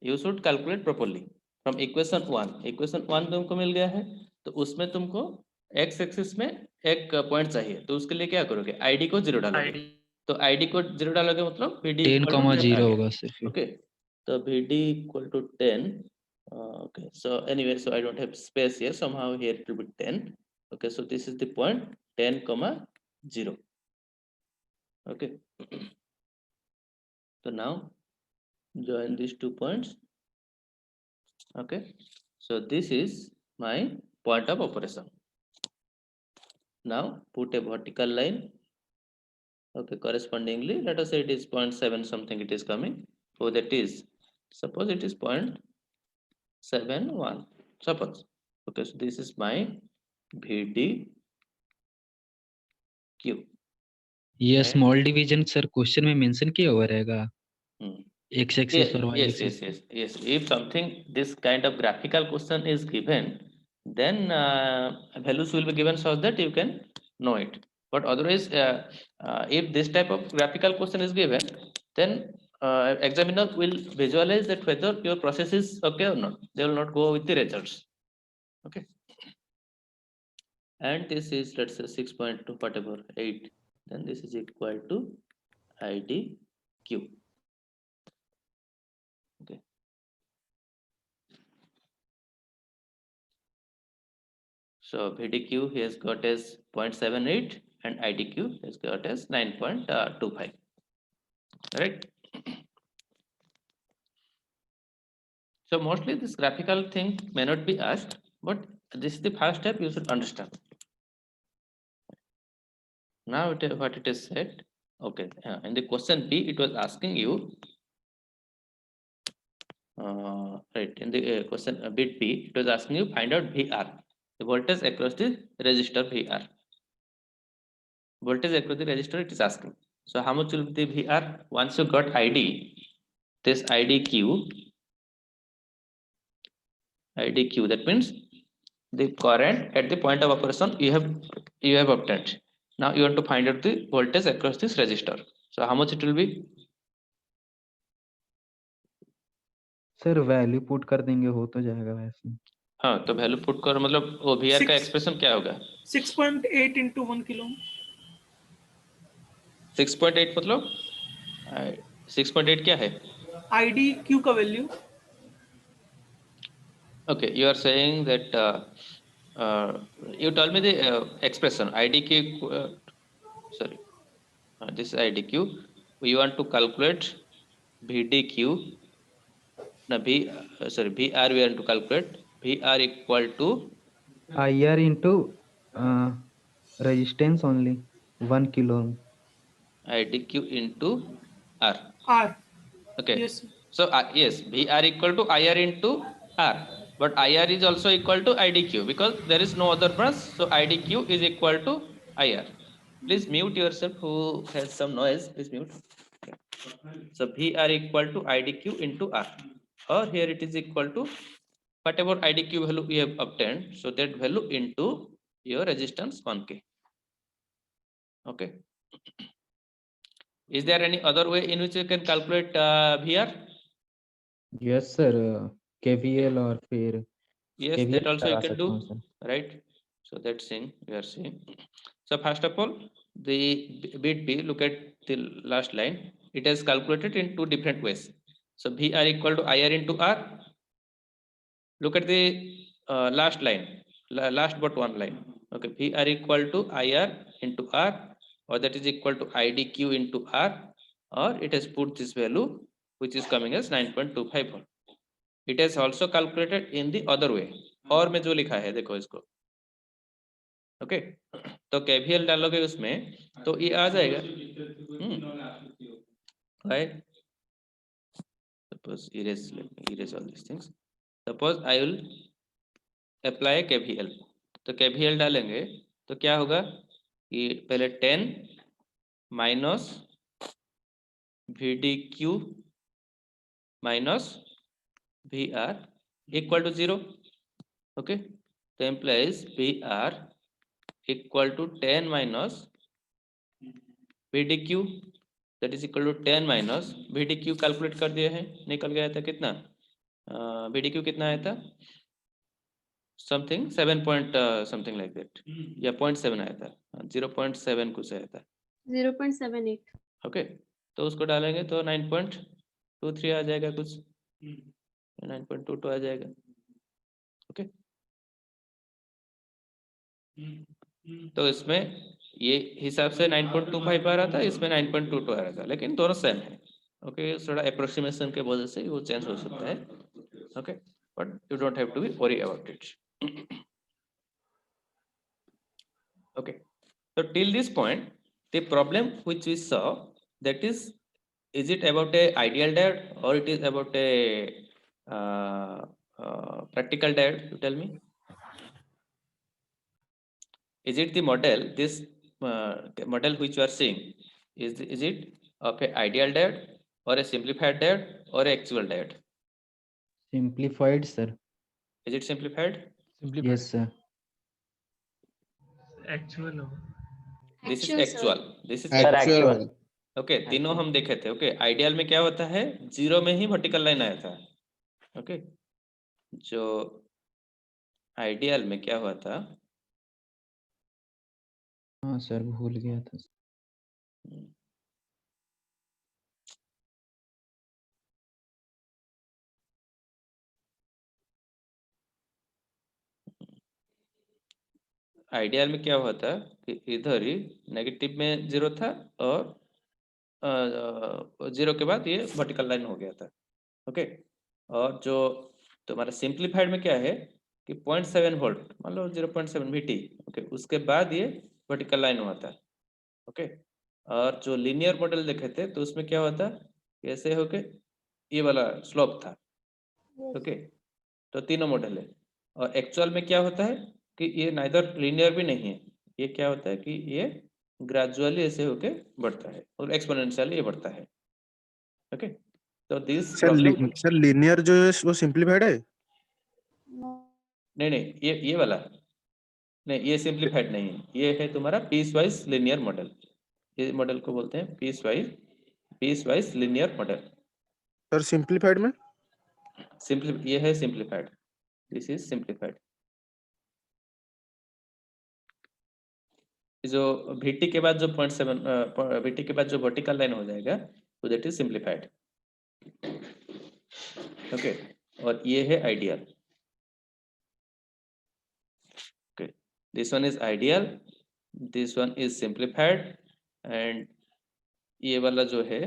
you should calculate properly from equation 1. Equation 1 तुमको मिल गया है, तो उसमें तुमको x axis में एक point चाहिए. तो उसके लिए क्या करोगे? ID को 0 डालोगे. तो ID को 0 डालोगे मतलब VD 10 equal to comma 10 0 आ गया. होगा sir. Okay, so VD equal to 10. Okay, so anyway, so I don't have space here. Somehow here it will be 10. Okay, so this is the point 10 comma 0. Okay, so now join these 2 points. Okay, so this is my point of operation. Now put a vertical line. Okay, correspondingly, let us say it is 0.7 something it is coming. So that is, suppose it is 0.71. Suppose. Okay, so this is my VD Q. ये And- small division sir question में mention किया हुआ रहेगा x axis और y axis. Yes. If something this kind of graphical question is given, then values will be given so that you can know it. But otherwise, if this type of graphical question is given, then examiner will visualize that whether your process is okay or not. They will not go with the results. Okay. And this is, let's say 6.2 whatever 8, then this is equal to IDQ. Okay. So VDQ he has got as 0.78 and IDQ has got as 9.25. Right. So mostly this graphical thing may not be asked, but this is the first step you should understand. Now what it is said, okay, in the question B it was asking you, right, in the question bit B it was asking you find out VR, the voltage across the resistor VR. Voltage across the resistor it is asking. So how much will be the VR? Once you got ID, this IDQ, that means the current at the point of operation you have obtained. Now you want to find out the voltage across this resistor. So how much it will be? Sir value put कर देंगे हो तो जाएगा वैसे। हाँ तो value put कर मतलब वो VR का एक्सप्रेशन क्या होगा? 6.8 into 1 kilo. 6.8 मतलब 6.8 क्या है? IDQ का value. Okay, you are saying that you told me the expression IDQ. Sorry, this is IDQ. We want to calculate VDQ. No, VR we want to calculate. VR equal to IR into resistance only 1 kilo ohm. IDQ into R. R. Okay. Yes. So yes, VR equal to IR into R. But IR is also equal to IDQ because there is no other branch. So IDQ is equal to IR. Please mute yourself who has some noise. Please mute. So VR equal to IDQ into R. Or here it is equal to whatever IDQ value we have obtained. So that value into your resistance 1K. Okay. Is there any other way in which you can calculate VR? Yes sir, KVL or फिर Yes, KVL that also you लगा can सकता do, हूँ sir. right? So that's thing we are seeing. So first of all, the bit B, look at the last line. It is calculated in two different ways. So VR equal to IR into R. Look at the last line, last but one line. Okay, VR equal to IR into R, or that is equal to IDQ into R, or it has put this value, which is coming as 9.25 volt. It is also calculated in the other way. और में जो लिखा है देखो इसको, okay तो KVL डालोगे उसमें तो ये आ जाएगा, right? Suppose erase, let me erase all these things. Suppose I will apply KVL, तो KVL डालेंगे तो क्या होगा कि पहले 10 minus VDQ minus VR equal to 0. Okay, so implies VR equal to 10 minus VDQ, that is equal to 10 minus VDQ calculate कर दिए हैं, निकल गया था कितना, VDQ कितना आया था, something 7 point something like that, या 0.7 आया था, 0.7 कुछ आया था, 0.78. ओके तो उसको डालेंगे तो 9.23 आ जाएगा कुछ, 9.22 आ जाएगा, ओके तो इसमें ये हिसाब से 9.25 आ रहा था, इसमें 9.22 आ रहा था, लेकिन दोनों सेम है, ओके थोड़ा अप्रोक्सीमेशन के वजह से वो चेंज हो सकता है, okay but you don't have to be worry about it, okay so till this point the problem which we saw, that is it about a ideal diode or it is about a practical diode, you tell me. Is it the model, this model which you are seeing, is it of a ideal diode or a simplified diode or a actual diode? Simplified sir. Is it simplified? Yes sir. Actual. This is Actual, sir. actual, this is Sir, actual. actual. Okay तीनों हम देखे थे, okay ideal में क्या होता है, zero में ही vertical line आया था, ओके जो आइडियल में क्या हुआ था? हाँ सर भूल गया था। आइडियल में क्या हुआ था कि इधर ही नेगेटिव में 0 था और 0 के बाद ये वर्टिकल लाइन हो गया था। ओके, और जो तुम्हारा सिंप्लीफाइड में क्या है कि 0.7 वोल्ट मान लो 0.7 VT। ओके, उसके बाद ये वर्टिकल लाइन हुआ था। ओके, और जो लीनियर मॉडल देखे थे तो उसमें क्या हुआ था, कैसे होके ये वाला स्लोप था। ओके, तो तीनों मॉडल है। और एक्चुअल में क्या होता है कि ये नाइदर लीनियर भी नहीं है, ये क्या होता है कि ये ग्रेजुअली ऐसे होके बढ़ता है और एक्सपोनेंशियली ये बढ़ता है। ओके, तो दिस प्रॉब्लम सर लीनियर जो है वो सिंप्लीफाइड है? नहीं, ये वाला नहीं, ये सिंप्लीफाइड नहीं है, ये है तुम्हारा पीस वाइज लीनियर मॉडल। ये मॉडल को बोलते हैं piece wise linear model. Sir simplified में? ये है सिंप्लीफाइड, दिस इज सिंप्लीफाइड। जो VT के बाद जो 0.7 VT के बाद जो वर्टिकल लाइन हो जाएगा तो दैट इज सिंप्लीफाइड। ओके, और ये है ideal. Okay, this one is ideal, this one is simplified, and ये वाला जो है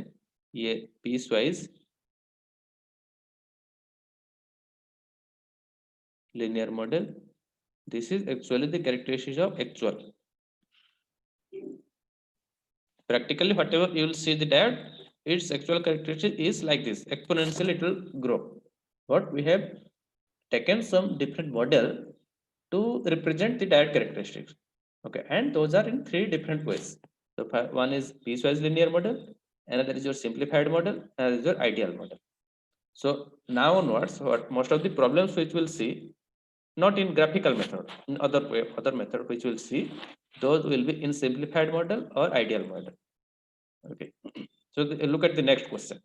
ये piece wise linear model. This is actually the characteristics of actual. Practically, whatever you will see the diode, its actual characteristic is like this. Exponentially, it will grow. But we have taken some different model to represent the diode characteristics. Okay, and those are in 3 different ways. So one is piecewise linear model, another is your simplified model, another is your ideal model. So now onwards, what most of the problems which we'll see, not in graphical method, in other method which we'll see, those will be in simplified model or ideal model. Okay, so look at the next question.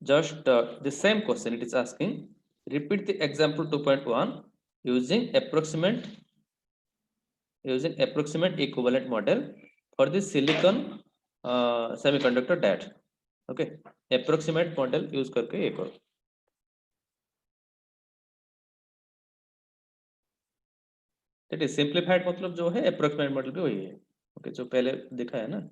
Just the same question it is asking. Repeat the example 2.1 using approximate equivalent model for the silicon semiconductor diode. Okay, approximate model use करके ये करो। That is simplified मतलब जो है approximate model भी वही है। Okay, जो पहले दिखा है ना।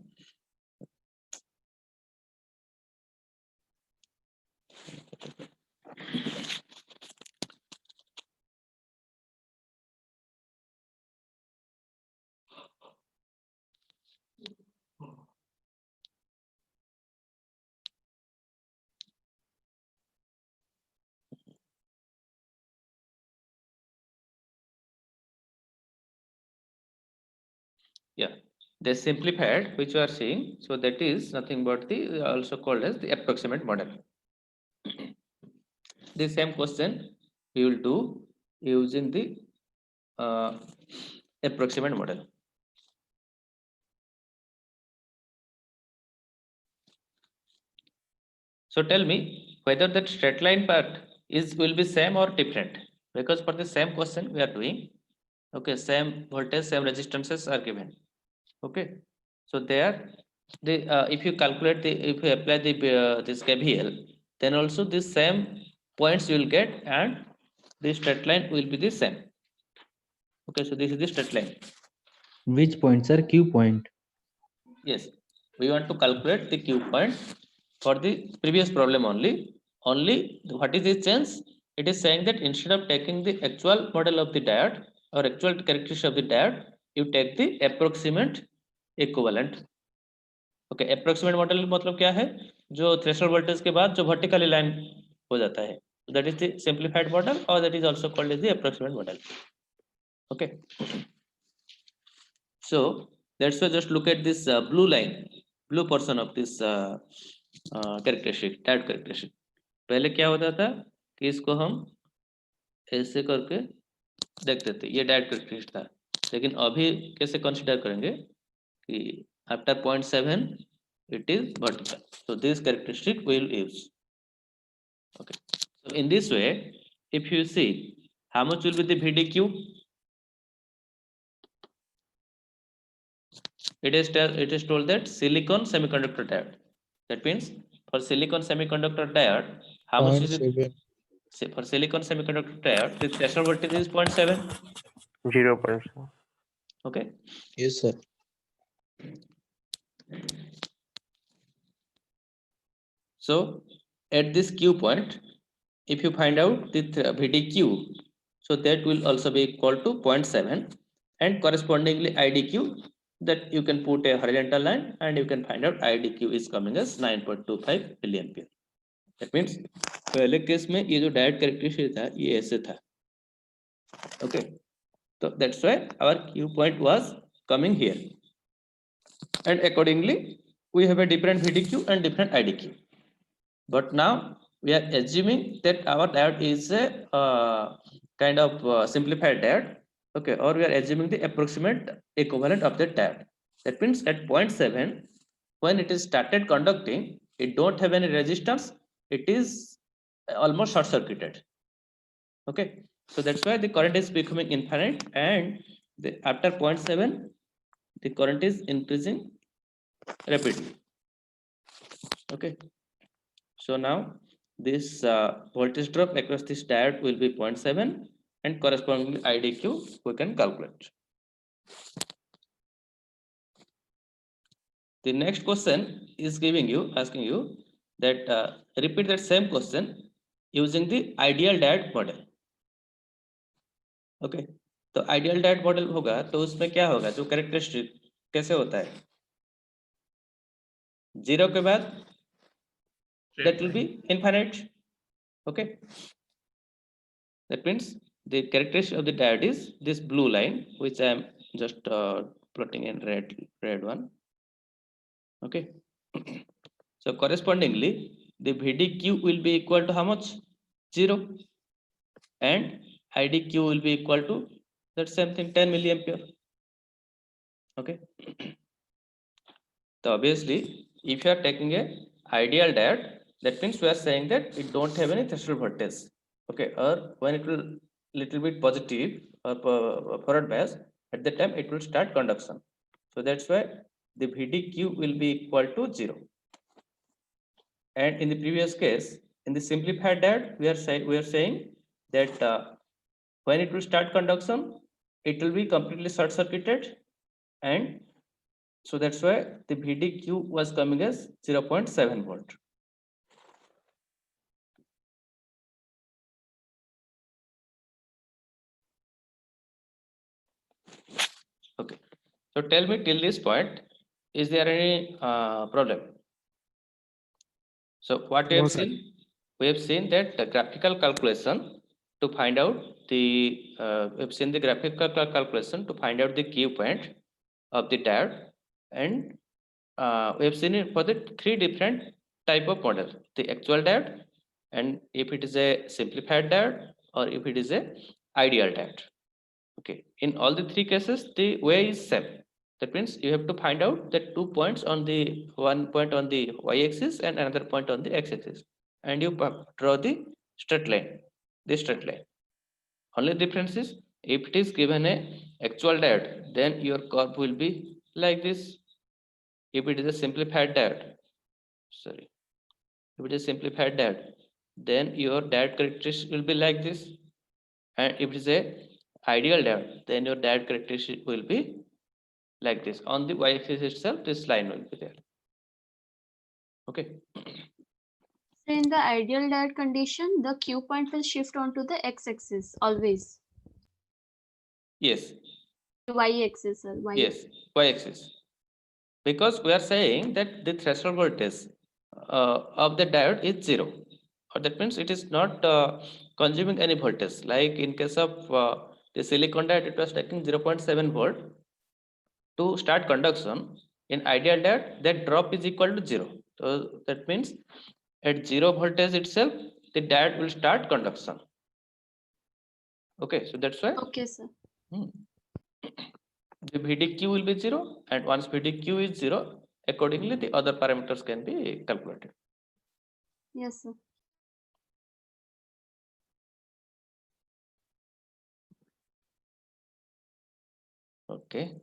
Yeah, the simplified which you are seeing, so that is nothing but the also called as the approximate model. The same question we will do using the approximate model. So tell me whether that straight line part will be same or different, because for the same question we are doing, okay, same voltage, same resistances are given. Okay, so there the if you calculate if you apply the this KVL, then also the same points you will get and the straight line will be the same. Okay, so this is the straight line. Which point, sir? Q point. Yes, we want to calculate the Q point for the previous problem only. Only what is the change? It is saying that instead of taking the actual model of the diode or actual characteristic of the diode, you take the approximate equivalent. Okay, approximate model मतलब क्या है, जो threshold voltage के बाद जो vertically line हो जाता है, that is the simplified model और that is also called as the approximate model. Okay, so that's why just look at this blue line, blue portion of this characteristic, diode characteristic. पहले क्या होता था कि इसको हम ऐसे करके देखते थे, ये diode characteristic था, लेकिन अभी कैसे कंसीडर करेंगे कि after 0.7 it is vertical, so this characteristic we will use. Okay, so in this way if you see, how much will be the VDQ? It is told that silicon semiconductor diode. That means for silicon semiconductor diode, how much is it? 0.7. For silicon semiconductor diode, the threshold voltage is 0.7. 0.7. Okay. Yes, sir. So at this Q point, if you find out the VDQ, so that will also be equal to 0.7, and correspondingly IDQ, that you can put a horizontal line and you can find out IDQ is coming as 9.25 milliampere. That means पहले case में ये जो diode characteristic था ये ऐसे था. Okay, so that's why our Q point was coming here, and accordingly we have a different VDQ and different IDQ. But now we are assuming that our diode is a kind of simplified diode, okay, or we are assuming the approximate equivalent of the diode. That means at 0.7, when it is started conducting, it don't have any resistance, it is almost short circuited. Okay, so that's why the current is becoming infinite, and after 0.7 the current is increasing rapidly. Okay, so now this voltage drop across this diode will be 0.7, and correspondingly IDQ we can calculate. The next question is asking you that repeat that same question using the ideal diode model. Okay, तो ideal diode model होगा तो उसमें क्या होगा, जो characteristic कैसे होता है, जीरो के बाद that will be infinite. Okay, that means the characteristic of the diode is this blue line, which I am just plotting in red one. Okay, so correspondingly the VDQ will be equal to how much? 0, and IDQ will be equal to that same thing, 10 milliampere. Okay, so obviously if you are taking a ideal diode, that means we are saying that it don't have any threshold voltage. Okay, or when it will little bit positive or forward bias, at that time it will start conduction. So that's why the VDQ will be equal to 0. And in the previous case, in the simplified diode, we are saying that when it will start conduction, it will be completely short circuited, and so that's why the VDQ was coming as 0.7 volt. Okay, so tell me till this point, is there any problem? So what we No, have sir. seen, we have seen that the graphical calculation to find out the we have seen the graphical calculation to find out the Q point of the diode, and we have seen it for the 3 different type of model: the actual diode, and if it is a simplified diode, or if it is a ideal diode. Okay, in all the 3 cases the way is same. That means you have to find out the 2 points on the one point on the y-axis and another point on the x-axis, and you draw the straight line, this straight line. Only difference is, if it is given a actual diode, then your curve will be like this. If it is a simplified diode, sorry, if it is simplified diode, then your diode characteristic will be like this, and if it is a ideal diode, then your diode characteristic will be like this. On the y-axis itself, this line will be there. Okay. So in the ideal diode condition, the Q point will shift onto the x-axis always. Yes. Y-axis or Y. Yes, y-axis. Because we are saying that the threshold voltage of the diode is 0, or that means it is not consuming any voltage. Like in case of the silicon diode, it was taking 0.7 volt to start conduction. In ideal diode, that drop is equal to 0. So that means at 0 voltage itself, the diode will start conduction. Okay, so that's why Okay, sir. the VDQ will be 0, and once VDQ is 0, accordingly the other parameters can be calculated. Yes, sir. Okay.